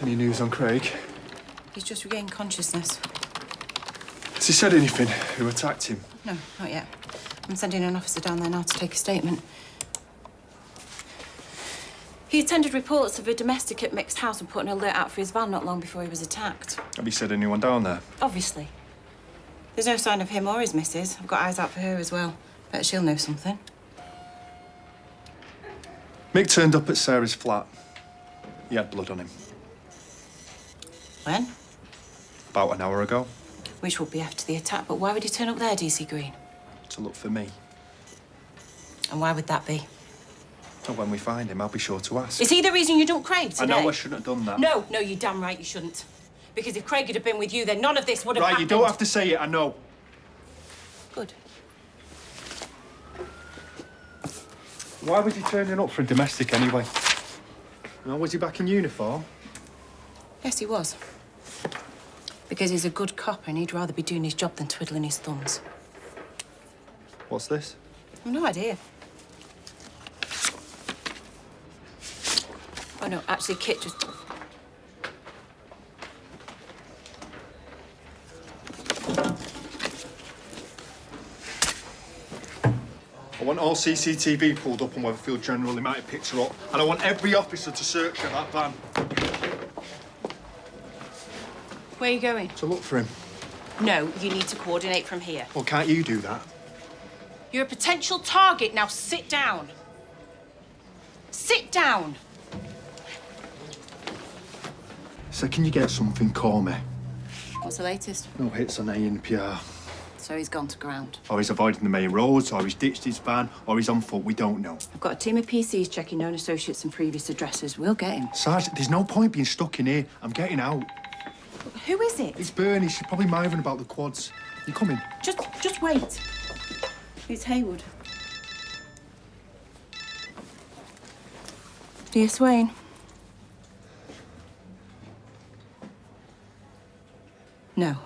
[SPEAKER 13] Any news on Craig?
[SPEAKER 2] He's just regained consciousness.
[SPEAKER 13] Has he said anything? Who attacked him?
[SPEAKER 2] No, not yet. I'm sending an officer down there now to take a statement. He attended reports of a domestic at Mick's house and put an alert out for his van not long before he was attacked.
[SPEAKER 13] Have you said anyone down there?
[SPEAKER 2] Obviously. There's no sign of him or his missus. I've got eyes out for her as well. Bet she'll know something.
[SPEAKER 13] Mick turned up at Sarah's flat. He had blood on him.
[SPEAKER 2] When?
[SPEAKER 13] About an hour ago.
[SPEAKER 2] Which would be after the attack, but why would he turn up there, DC Green?
[SPEAKER 13] To look for me.
[SPEAKER 2] And why would that be?
[SPEAKER 13] And when we find him, I'll be sure to ask.
[SPEAKER 2] Is he the reason you don't Craig today?
[SPEAKER 13] I know I shouldn't have done that.
[SPEAKER 2] No, you're damn right you shouldn't. Because if Craig had been with you, then none of this would have
[SPEAKER 13] Right,
[SPEAKER 2] happened.
[SPEAKER 13] you don't have to say it, I know.
[SPEAKER 2] Good.
[SPEAKER 13] Why was he turning up for a domestic anyway? No, was he back in uniform?
[SPEAKER 2] Yes, he was. Because he's a good cop and he'd rather be doing his job than twiddling his thumbs.
[SPEAKER 13] What's this?
[SPEAKER 2] I've no idea. Oh, no, actually, Kit just...
[SPEAKER 13] I want all CCTV pulled up on Weatherfield General. They might have picked her up. And I want every officer to search for that van.
[SPEAKER 2] Where are you going?
[SPEAKER 13] To look for him.
[SPEAKER 2] No, you need to coordinate from here.
[SPEAKER 13] Well, can't you do that?
[SPEAKER 2] You're a potential target. Now sit down. Sit down.
[SPEAKER 13] So can you get something, call me?
[SPEAKER 2] What's the latest?
[SPEAKER 13] No hits on ANPR.
[SPEAKER 2] So he's gone to ground.
[SPEAKER 13] Or he's avoiding the main roads, or he's ditched his van, or he's on foot, we don't know.
[SPEAKER 2] I've got a team of PCs checking known associates and previous addresses. We'll get him.
[SPEAKER 13] Sarge, there's no point being stuck in here. I'm getting out.
[SPEAKER 2] Who is it?
[SPEAKER 13] It's Bernie. She's probably mithering about the quads. You coming?
[SPEAKER 2] Just wait. It's Haywood. Dear Swain. No.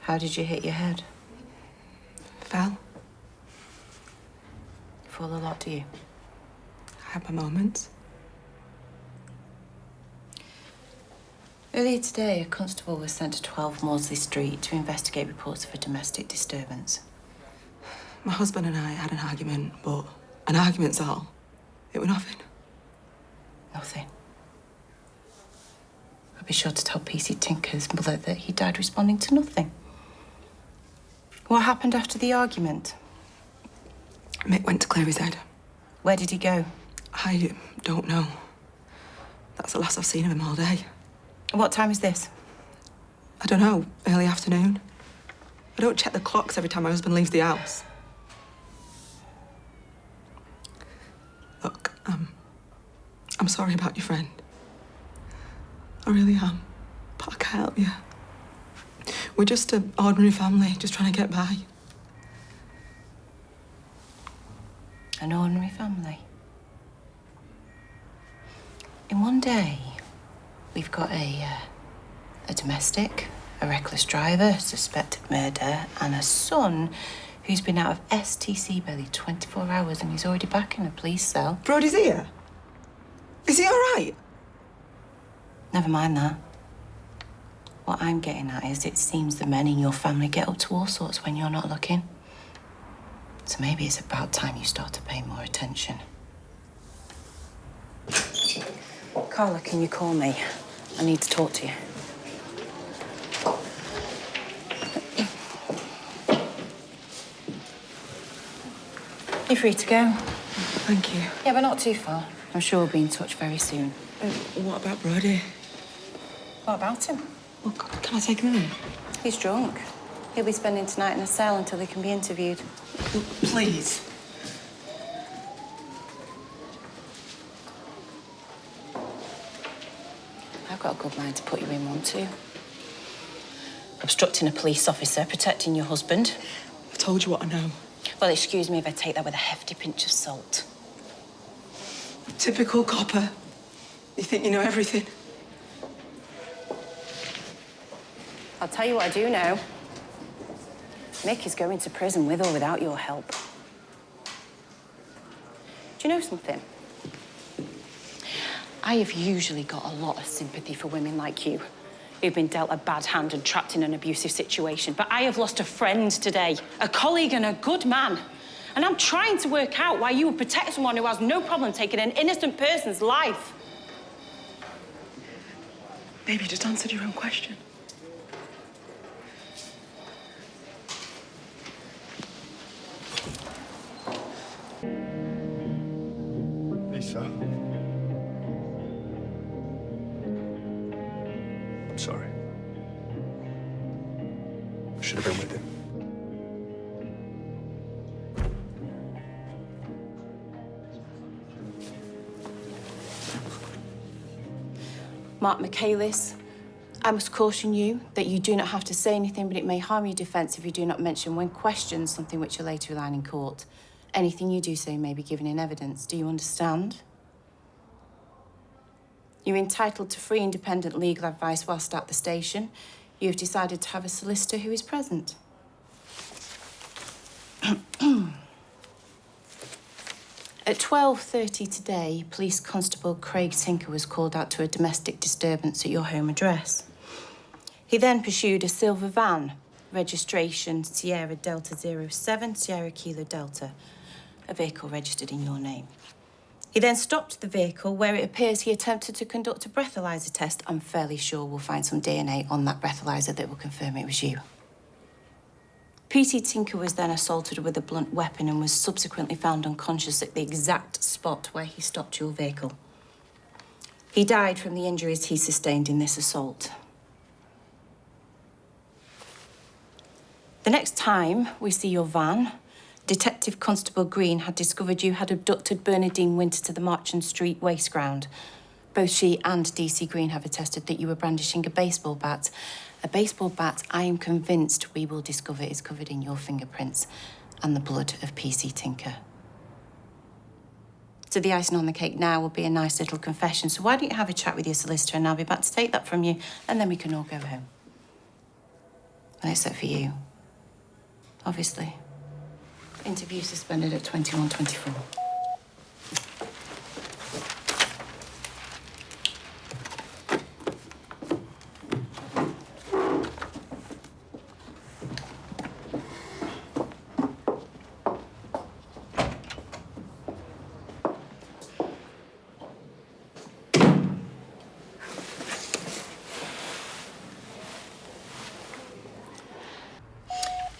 [SPEAKER 2] How did you hit your head?
[SPEAKER 21] Fell.
[SPEAKER 2] Fall a lot, do you?
[SPEAKER 21] I had my moments.
[SPEAKER 2] Earlier today, a constable was sent to 12 Maudsley Street to investigate reports of a domestic disturbance.
[SPEAKER 21] My husband and I had an argument, but an argument's all. It was nothing.
[SPEAKER 2] Nothing. I'll be sure to tell PC Tinker's mother that he died responding to nothing. What happened after the argument?
[SPEAKER 21] Mick went to clear his head.
[SPEAKER 2] Where did he go?
[SPEAKER 21] I don't know. That's the last I've seen of him all day.
[SPEAKER 2] What time is this?
[SPEAKER 21] I don't know. Early afternoon. I don't check the clocks every time my husband leaves the house. Look, I'm sorry about your friend.
[SPEAKER 18] really am. But I can't help you. We're just an ordinary family, just trying to get by.
[SPEAKER 2] An ordinary family. In one day, we've got a domestic, a reckless driver, suspected murder, and a son who's been out of STC barely 24 hours and he's already back in a police cell.
[SPEAKER 18] Brody's here? Is he all right?
[SPEAKER 2] Never mind that. What I'm getting at is it seems the men in your family get up to all sorts when you're not looking. So maybe it's about time you start to pay more attention. Carla, can you call me? I need to talk to you. You're free to go.
[SPEAKER 18] Thank you.
[SPEAKER 2] Yeah, but not too far. I'm sure we'll be in touch very soon.
[SPEAKER 18] What about Brody?
[SPEAKER 2] What about him?
[SPEAKER 18] Well, can I take him in?
[SPEAKER 2] He's drunk. He'll be spending tonight in a cell until he can be interviewed.
[SPEAKER 18] Please.
[SPEAKER 2] I've got a good mind to put you in one too. Obstructing a police officer, protecting your husband.
[SPEAKER 18] I've told you what I know.
[SPEAKER 2] Well, excuse me if I take that with a hefty pinch of salt.
[SPEAKER 18] Typical copper. You think you know everything?
[SPEAKER 2] I'll tell you what I do know. Mick is going to prison with or without your help. Do you know something? I have usually got a lot of sympathy for women like you, who've been dealt a bad hand and trapped in an abusive situation. But I have lost a friend today, a colleague and a good man. And I'm trying to work out why you would protect someone who has no problem taking an innocent person's life.
[SPEAKER 18] Baby, you just answered your own question.
[SPEAKER 15] Lisa.
[SPEAKER 13] I'm sorry. I should have been with him.
[SPEAKER 2] Mark Michaelis, I must caution you that you do not have to say anything, but it may harm your defence if you do not mention when questioned something which you'll later rely on in court. Anything you do say may be given in evidence. Do you understand? You're entitled to free independent legal advice whilst at the station. You have decided to have a solicitor who is present. At 12:30 today, Police Constable Craig Tinker was called out to a domestic disturbance at your home address. He then pursued a silver van, registration Sierra Delta 07, Sierra Kilo Delta, a vehicle registered in your name. He then stopped the vehicle where it appears he attempted to conduct a breathalyzer test. I'm fairly sure we'll find some DNA on that breathalyzer that will confirm it was you. P.T. Tinker was then assaulted with a blunt weapon and was subsequently found unconscious at the exact spot where he stopped your vehicle. He died from the injuries he sustained in this assault. The next time we see your van, Detective Constable Green had discovered you had abducted Bernadine Winter to the Marchant Street waste ground. Both she and D.C. Green have attested that you were brandishing a baseball bat. A baseball bat I am convinced we will discover is covered in your fingerprints and the blood of P.C. Tinker. So the icing on the cake now will be a nice little confession. So why don't you have a chat with your solicitor and I'll be back to take that from you and then we can all go home. Well, except for you. Obviously. Interview suspended at 21:24.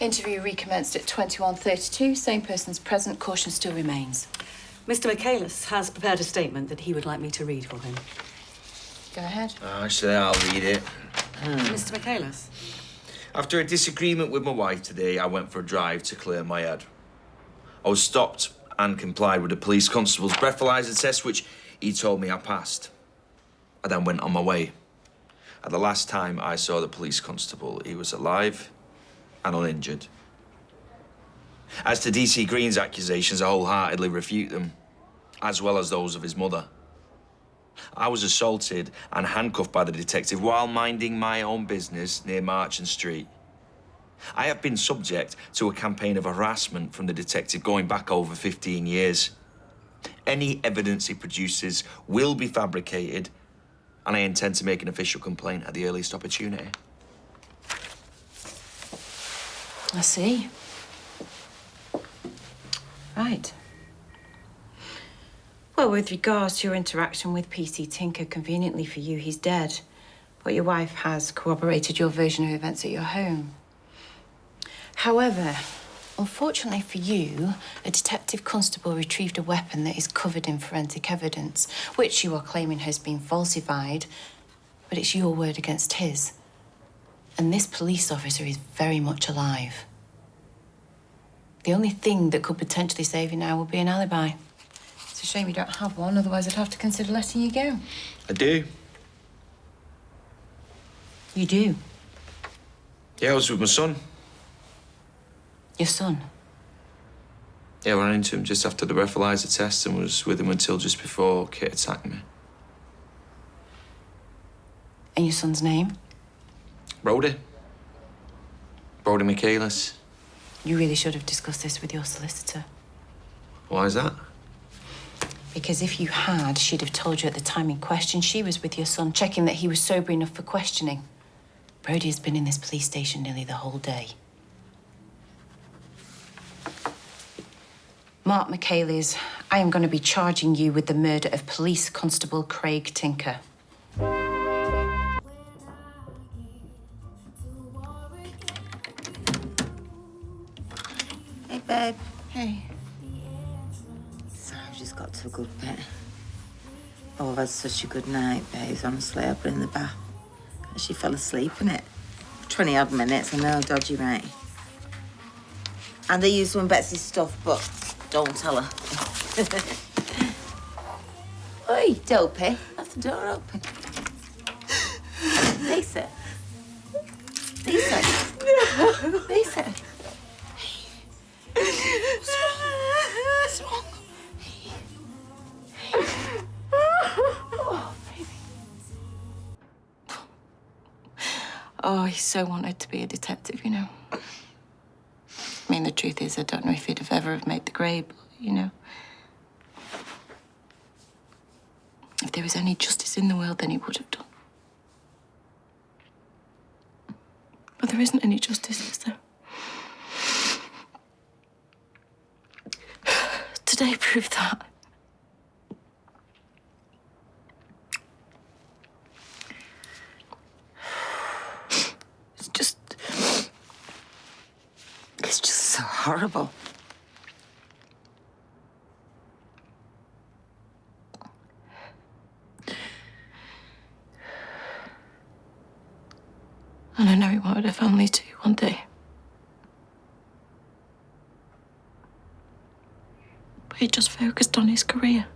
[SPEAKER 2] Interview recommenced at 21:32. Same persons present. Caution still remains.
[SPEAKER 22] Mr. Michaelis has prepared a statement that he would like me to read for him.
[SPEAKER 2] Go ahead.
[SPEAKER 23] Actually, I'll read it.
[SPEAKER 22] Mr. Michaelis?
[SPEAKER 23] After a disagreement with my wife today, I went for a drive to clear my head. I was stopped and complied with the police constable's breathalyzer test, which he told me I passed. I then went on my way. At the last time I saw the police constable, he was alive and uninjured. As to DC Green's accusations, I wholeheartedly refute them, as well as those of his mother. I was assaulted and handcuffed by the detective while minding my own business near Marchant Street. I have been subject to a campaign of harassment from the detective going back over 15 years. Any evidence he produces will be fabricated, and I intend to make an official complaint at the earliest opportunity.
[SPEAKER 2] I see. Right. Well, with regards to your interaction with PC Tinker, conveniently for you, he's dead. But your wife has corroborated your version of events at your home. However, unfortunately for you, a detective constable retrieved a weapon that is covered in forensic evidence, which you are claiming has been falsified, but it's your word against his. And this police officer is very much alive. The only thing that could potentially save you now would be an alibi. It's a shame you don't have one, otherwise I'd have to consider letting you go.
[SPEAKER 23] I do.
[SPEAKER 2] You do?
[SPEAKER 23] Yeah, I was with my son.
[SPEAKER 2] Your son?
[SPEAKER 23] Yeah, I ran into him just after the breathalyzer test and was with him until just before Kit attacked me.
[SPEAKER 2] And your son's name?
[SPEAKER 23] Brody. Brody Michaelis.
[SPEAKER 2] You really should have discussed this with your solicitor.
[SPEAKER 23] Why is that?
[SPEAKER 2] Because if you had, she'd have told you at the time in question she was with your son, checking that he was sober enough for questioning. Brody has been in this police station nearly the whole day. Mark Michaelis, I am going to be charging you with the murder of Police Constable Craig Tinker.
[SPEAKER 1] Hey, babe. Hey. So I've just got to a good bit. Oh, I've had such a good night, babes. Honestly, I've been in the bath. And she fell asleep in it. 20-odd minutes, I know, dodgy, right? And they used some of Betsy's stuff, but don't tell her. Oi, dopey. That's the door open. Lisa. Lisa. Lisa. What's wrong?
[SPEAKER 2] Oh, baby. Oh, he so wanted to be a detective, you know. I mean, the truth is, I don't know if he'd have ever have made the grade, but, you know. If there was any justice in the world, then he would have done. But there isn't any justice, is there? Today proved that.
[SPEAKER 1] It's just so horrible.
[SPEAKER 2] And I know he wanted a family too one day. But he just focused on his career.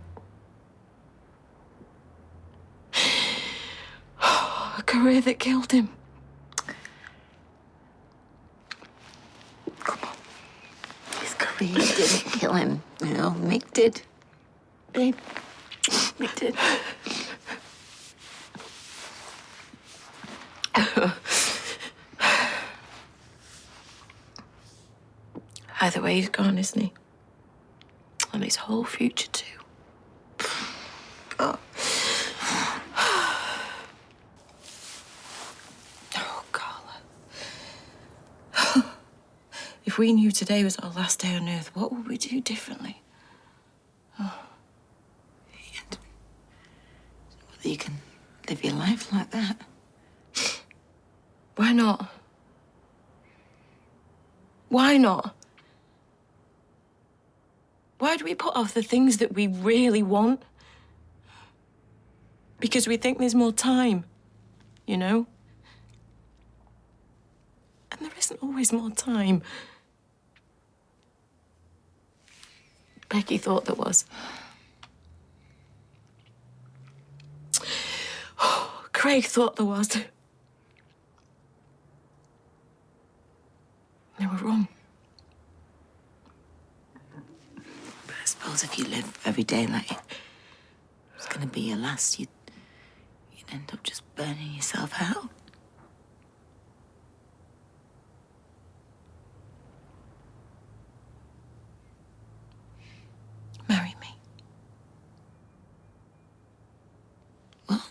[SPEAKER 2] A career that killed him.
[SPEAKER 1] His career didn't kill him, you know. Mick did. Babe, Mick did.
[SPEAKER 2] Either way, he's gone, isn't he? And his whole future, too.
[SPEAKER 1] God.
[SPEAKER 2] Oh, Carla. If we knew today was our last day on Earth, what would we do differently? Oh.
[SPEAKER 1] Whether you can live your life like that.
[SPEAKER 2] Why not? Why not? Why do we put off the things that we really want? Because we think there's more time, you know? And there isn't always more time. Becky thought there was. Craig thought there was.
[SPEAKER 1] day like it was going to be your last, you'd end up just burning yourself out.
[SPEAKER 2] Marry me.
[SPEAKER 1] What?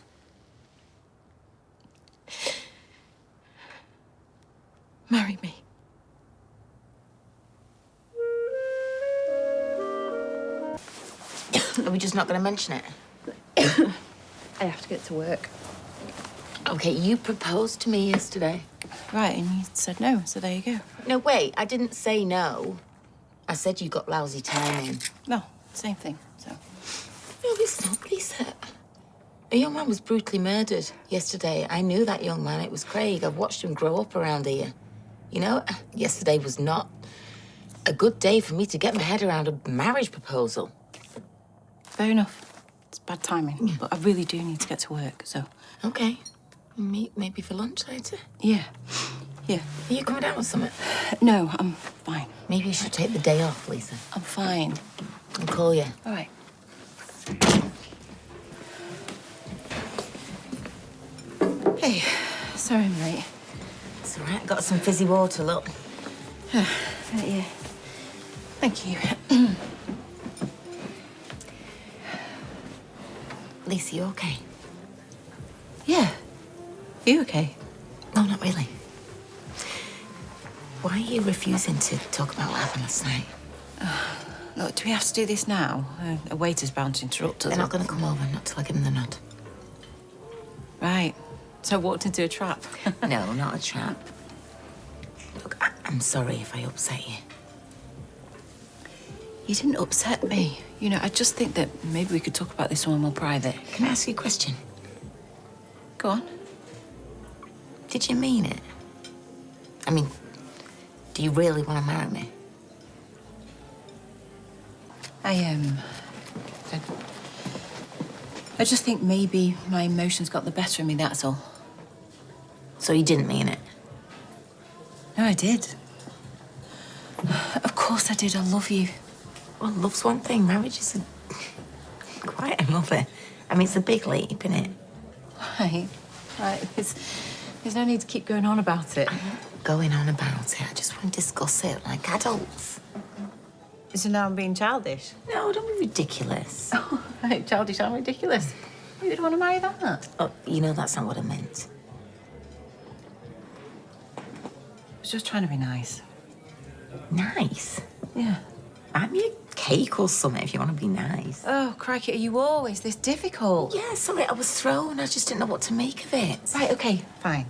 [SPEAKER 2] Marry me.
[SPEAKER 1] Are we just not going to mention it?
[SPEAKER 2] I have to get to work.
[SPEAKER 1] Okay, you proposed to me yesterday.
[SPEAKER 2] Right, and you said no, so there you go.
[SPEAKER 1] No, wait, I didn't say no. I said you got lousy timing.
[SPEAKER 2] No, same thing, so.
[SPEAKER 1] No, it's not, Lisa. A young man was brutally murdered yesterday. I knew that young man. It was Craig. I've watched him grow up around here. You know, yesterday was not a good day for me to get my head around a marriage proposal.
[SPEAKER 2] Fair enough. It's bad timing, but I really do need to get to work, so.
[SPEAKER 1] Okay. Meet maybe for lunch later?
[SPEAKER 2] Yeah. Yeah.
[SPEAKER 1] Are you coming out with something?
[SPEAKER 2] No, I'm fine.
[SPEAKER 1] Maybe you should take the day off, Lisa.
[SPEAKER 2] I'm fine.
[SPEAKER 1] I'll call you.
[SPEAKER 2] All right. Hey, sorry I'm late.
[SPEAKER 1] It's all right. Got some fizzy water, look.
[SPEAKER 2] Right, yeah. Thank you.
[SPEAKER 1] Lisa, you okay?
[SPEAKER 2] Yeah. You okay?
[SPEAKER 1] No, not really. Why are you refusing to talk about what happened last night?
[SPEAKER 2] Look, do we have to do this now? A waiter's bound to interrupt us.
[SPEAKER 1] They're not going to come over, not till I give them the nod.
[SPEAKER 2] Right. So I walked into a trap.
[SPEAKER 1] No, not a trap. Look, I'm sorry if I upset you.
[SPEAKER 2] You didn't upset me. You know, I just think that maybe we could talk about this somewhere more private.
[SPEAKER 1] Can I ask you a question?
[SPEAKER 2] Go on.
[SPEAKER 1] Did you mean it? I mean, do you really want to marry me?
[SPEAKER 2] I just think maybe my emotions got the better of me, that's all.
[SPEAKER 1] So you didn't mean it?
[SPEAKER 2] No, I did. Of course I did. I love you.
[SPEAKER 1] Well, love's one thing. Marriage is quite another. I mean, it's a big leap, isn't it?
[SPEAKER 2] Right. There's no need to keep going on about it.
[SPEAKER 1] I'm not going on about it. I just want to discuss it like adults.
[SPEAKER 2] So now I'm being childish?
[SPEAKER 1] No, don't be ridiculous.
[SPEAKER 2] Oh, right, childish and ridiculous. You would want to marry that?
[SPEAKER 1] Oh, you know that's not what I meant.
[SPEAKER 2] I was just trying to be nice.
[SPEAKER 1] Nice?
[SPEAKER 2] Yeah.
[SPEAKER 1] Buy me a cake or something if you want to be nice.
[SPEAKER 2] Oh, crikey, are you always this difficult?
[SPEAKER 1] Yeah, sorry, I was thrown. I just didn't know what to make of it.
[SPEAKER 2] Right, okay, fine.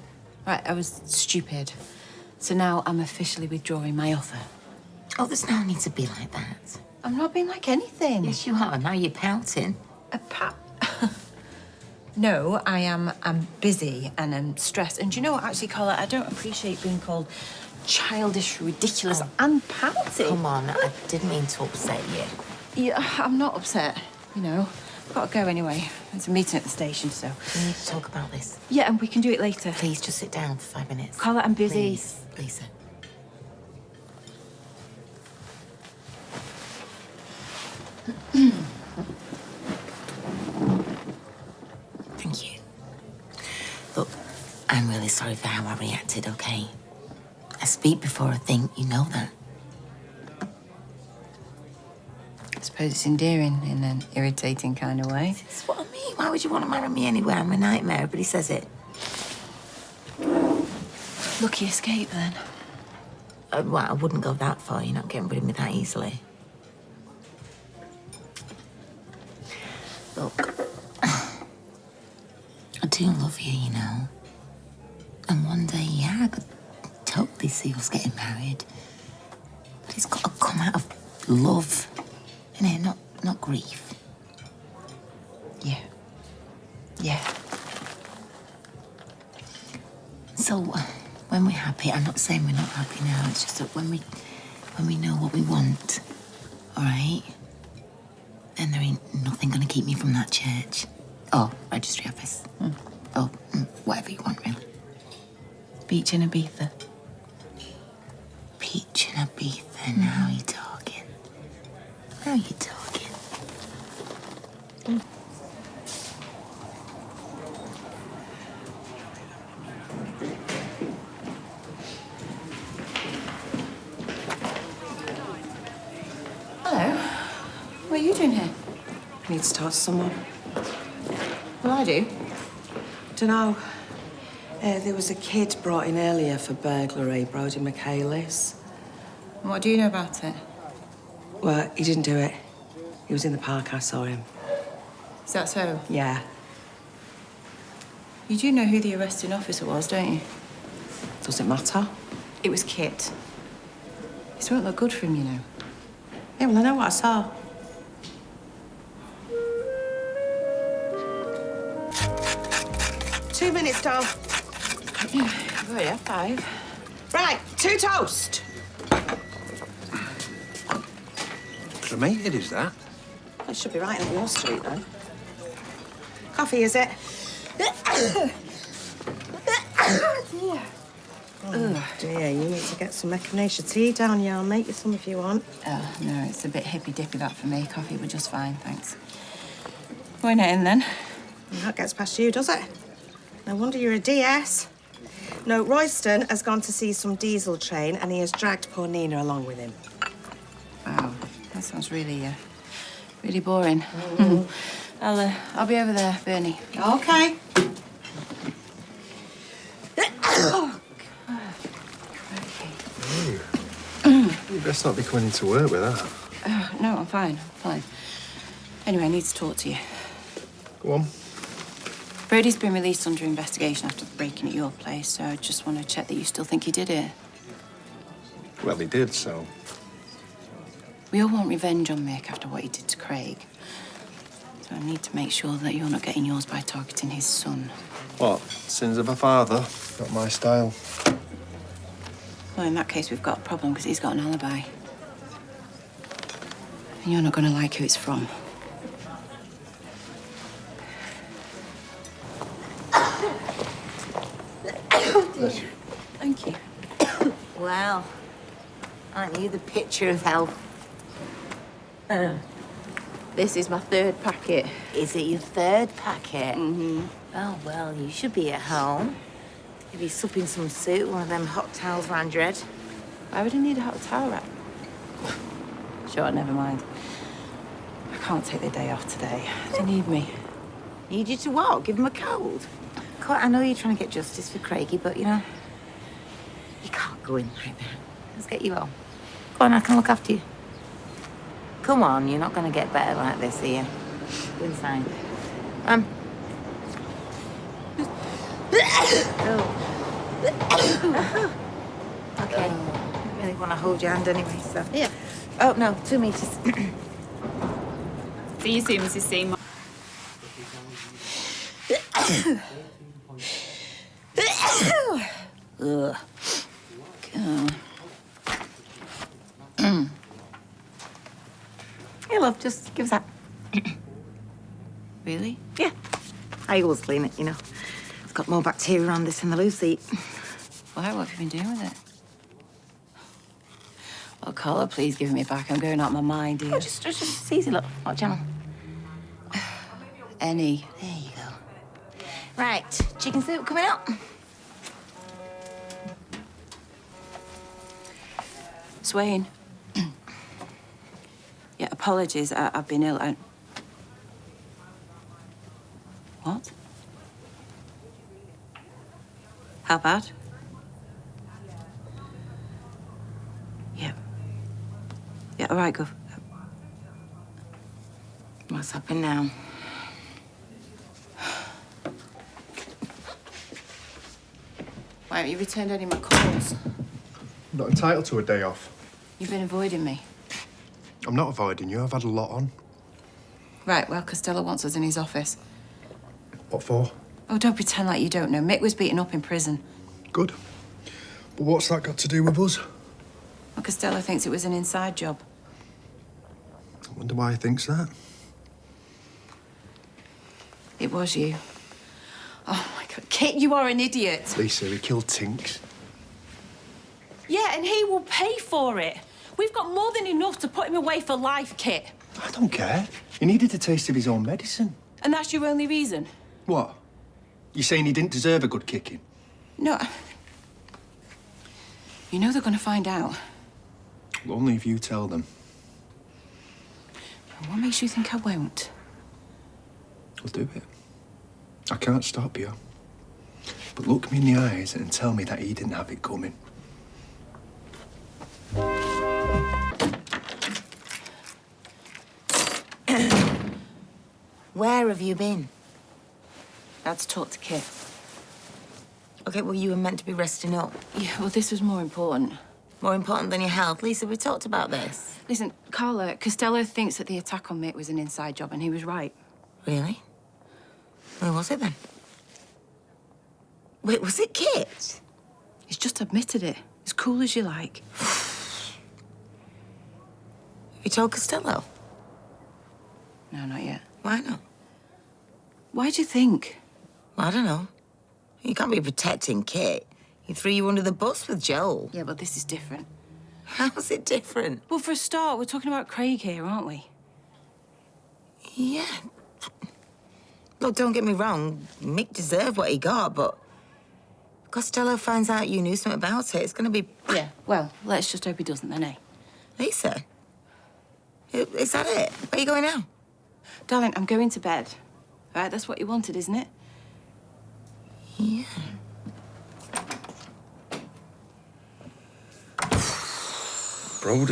[SPEAKER 2] Right, I was stupid. So now I'm officially withdrawing my offer.
[SPEAKER 1] Oh, there's no need to be like that.
[SPEAKER 2] I'm not being like anything.
[SPEAKER 1] Yes, you are. Now you're pouting.
[SPEAKER 2] A pout? No, I'm busy and I'm stressed. And do you know what, actually, Carla, I don't appreciate being called childish, ridiculous, and pouty.
[SPEAKER 1] Come on, I didn't mean to upset you.
[SPEAKER 2] Yeah, I'm not upset, you know. I've got to go anyway. There's a meeting at the station, so...
[SPEAKER 1] We need to talk about this.
[SPEAKER 2] Yeah, and we can do it later.
[SPEAKER 1] Please, just sit down for 5 minutes.
[SPEAKER 2] Carla, I'm busy.
[SPEAKER 1] Please, Lisa. Thank you. Look, I'm really sorry for how I reacted, okay? I speak before I think, you know that.
[SPEAKER 2] I suppose it's endearing in an irritating kind of way.
[SPEAKER 1] That's what I mean. Why would you want to marry me anyway? I'm a nightmare. Everybody says it.
[SPEAKER 2] Lucky escape, then.
[SPEAKER 1] Well, I wouldn't go that far. You're not getting rid of me that easily. Look, I do love you, you know. And one day, yeah, I could totally see us getting married. But it's got to come out of love, innit? Not grief.
[SPEAKER 2] Yeah. Yeah.
[SPEAKER 1] So, when we're happy, I'm not saying we're not happy now. It's just that when we know what we want, all right? Then there ain't nothing gonna keep me from that church. Or registry office. Or whatever you want, really.
[SPEAKER 2] Beach in Ibiza.
[SPEAKER 1] Beach in Ibiza. Now you're talking. Now you're talking.
[SPEAKER 2] Hello. What are you doing here?
[SPEAKER 21] I need to talk to someone.
[SPEAKER 2] Well, I do.
[SPEAKER 21] Dunno. There was a kid brought in earlier for burglary, Brodie Michaelis.
[SPEAKER 2] And what do you know about it?
[SPEAKER 21] Well, he didn't do it. He was in the park, I saw him.
[SPEAKER 2] Is that so?
[SPEAKER 21] Yeah.
[SPEAKER 2] You do know who the arresting officer was, don't you?
[SPEAKER 21] Does it matter?
[SPEAKER 2] It was Kit. This won't look good for him, you know.
[SPEAKER 21] Yeah, well, I know what I saw. Two minutes, doll.
[SPEAKER 2] You've already had 5.
[SPEAKER 21] Right, 2 toast.
[SPEAKER 14] Cremated, is that?
[SPEAKER 21] Well, it should be right on your street, then. Coffee, is it? Oh, dear, you need to get some echinacea tea down here. I'll make you some if you want.
[SPEAKER 2] Oh, no, it's a bit hippy-dippy, that, for me. Coffee would just fine, thanks. Going in, then.
[SPEAKER 21] That gets past you, does it? No wonder you're a DS. No, Royston has gone to see some diesel train and he has dragged poor Nina along with him.
[SPEAKER 2] Wow, that sounds really, really boring. I'll be over there, Bernie.
[SPEAKER 21] OK.
[SPEAKER 2] Oh,
[SPEAKER 13] You best not be coming into work with that.
[SPEAKER 2] no, I'm fine. Anyway, I need to talk to you.
[SPEAKER 13] Go on.
[SPEAKER 2] Brodie's been released under investigation after breaking at your place, so I just want to check that you still think he did it.
[SPEAKER 13] Well, he did, so.
[SPEAKER 2] We all want revenge on Mick after what he did to Craig. So I need to make sure that you're not getting yours by targeting his son.
[SPEAKER 13] What? Sins of a father? Not my style.
[SPEAKER 2] Well, in that case, we've got a problem because he's got an alibi. And you're not going to like who it's from. Thank you.
[SPEAKER 1] Well, aren't you the picture of health?
[SPEAKER 2] This is my 3rd packet.
[SPEAKER 1] Is it your 3rd packet?
[SPEAKER 2] Mm-hmm.
[SPEAKER 1] Oh, well, you should be at home. You'd be supping some soup, one of them hot towels round your head.
[SPEAKER 2] Why would I need a hot towel wrap? Sure, never mind. I can't take the day off today. They need me.
[SPEAKER 1] Need you to what? Give him a cold? I know you're trying to get justice for Craigie, but, you know, you can't go in like that. Let's get you home. Go on, I can look after you. Come on, you're not going to get better like this, are you? Go inside. Okay. I really want to hold your hand anyway, so...
[SPEAKER 2] Yeah.
[SPEAKER 1] Oh, no, 2 meters.
[SPEAKER 17] See you soon, Mrs. Seymour.
[SPEAKER 1] Ugh. Here, love, just give us that.
[SPEAKER 2] Really?
[SPEAKER 1] Yeah. I always clean it, you know. It's got more bacteria on this than the loo seat.
[SPEAKER 2] Why? What have you been doing with it? Oh, Carla, please give me back. I'm going out of my mind, dear.
[SPEAKER 1] Oh, just it's easy, look. What channel?
[SPEAKER 2] Any.
[SPEAKER 1] There you go. Right, chicken soup coming up.
[SPEAKER 2] Swain. Yeah, apologies. I've been ill. What? How bad? Yeah. Yeah, all right, go.
[SPEAKER 1] What's happened now?
[SPEAKER 2] Why haven't you returned any of my calls?
[SPEAKER 13] I'm not entitled to a day off.
[SPEAKER 2] You've been avoiding me.
[SPEAKER 13] I'm not avoiding you. I've had a lot on.
[SPEAKER 2] Right, well, Costello wants us in his office.
[SPEAKER 13] What for?
[SPEAKER 2] Oh, don't pretend like you don't know. Mick was beaten up in prison.
[SPEAKER 13] Good. But what's that got to do with us?
[SPEAKER 2] Well, Costello thinks it was an inside job.
[SPEAKER 13] I wonder why he thinks that.
[SPEAKER 2] It was you. Oh, my God. Kit, you are an idiot.
[SPEAKER 13] Lisa, he killed Tinks.
[SPEAKER 2] Yeah, and he will pay for it. We've got more than enough to put him away for life, Kit.
[SPEAKER 13] I don't care. He needed a taste of his own medicine.
[SPEAKER 2] And that's your only reason?
[SPEAKER 13] What? You saying he didn't deserve a good kicking?
[SPEAKER 2] No. You know they're going to find out.
[SPEAKER 13] Well, only if you tell them.
[SPEAKER 2] What makes you think I won't?
[SPEAKER 13] I'll do it. I can't stop you. But look me in the eyes and tell me that he didn't have it coming.
[SPEAKER 1] Where have you been?
[SPEAKER 2] I had to talk to Kit.
[SPEAKER 1] Okay, well, you were meant to be resting up.
[SPEAKER 2] Yeah, well, this was more important.
[SPEAKER 1] More important than your health? Lisa, we talked about this.
[SPEAKER 2] Listen, Carla, Costello thinks that the attack on Mick was an inside job, and he was right.
[SPEAKER 1] Really? Where was it then? Wait, was it Kit?
[SPEAKER 2] He's just admitted it. As cool as you like.
[SPEAKER 1] Have you told Costello?
[SPEAKER 2] No, not yet.
[SPEAKER 1] Why not?
[SPEAKER 2] Why do you think?
[SPEAKER 1] Well, I don't know. You can't be protecting Kit. He threw you under the bus with Joel.
[SPEAKER 2] Yeah, but this is different.
[SPEAKER 1] How's it different?
[SPEAKER 2] Well, for a start, we're talking about Craig here, aren't we?
[SPEAKER 1] Yeah. Look, don't get me wrong. Mick deserved what he got, but if Costello finds out you knew something about it, it's going to be...
[SPEAKER 2] Yeah, well, let's just hope he doesn't then, eh?
[SPEAKER 1] Lisa? Is that it? Where are you going now?
[SPEAKER 2] Darling, I'm going to bed. All right, that's what you wanted, isn't it?
[SPEAKER 1] Yeah.
[SPEAKER 23] Brody.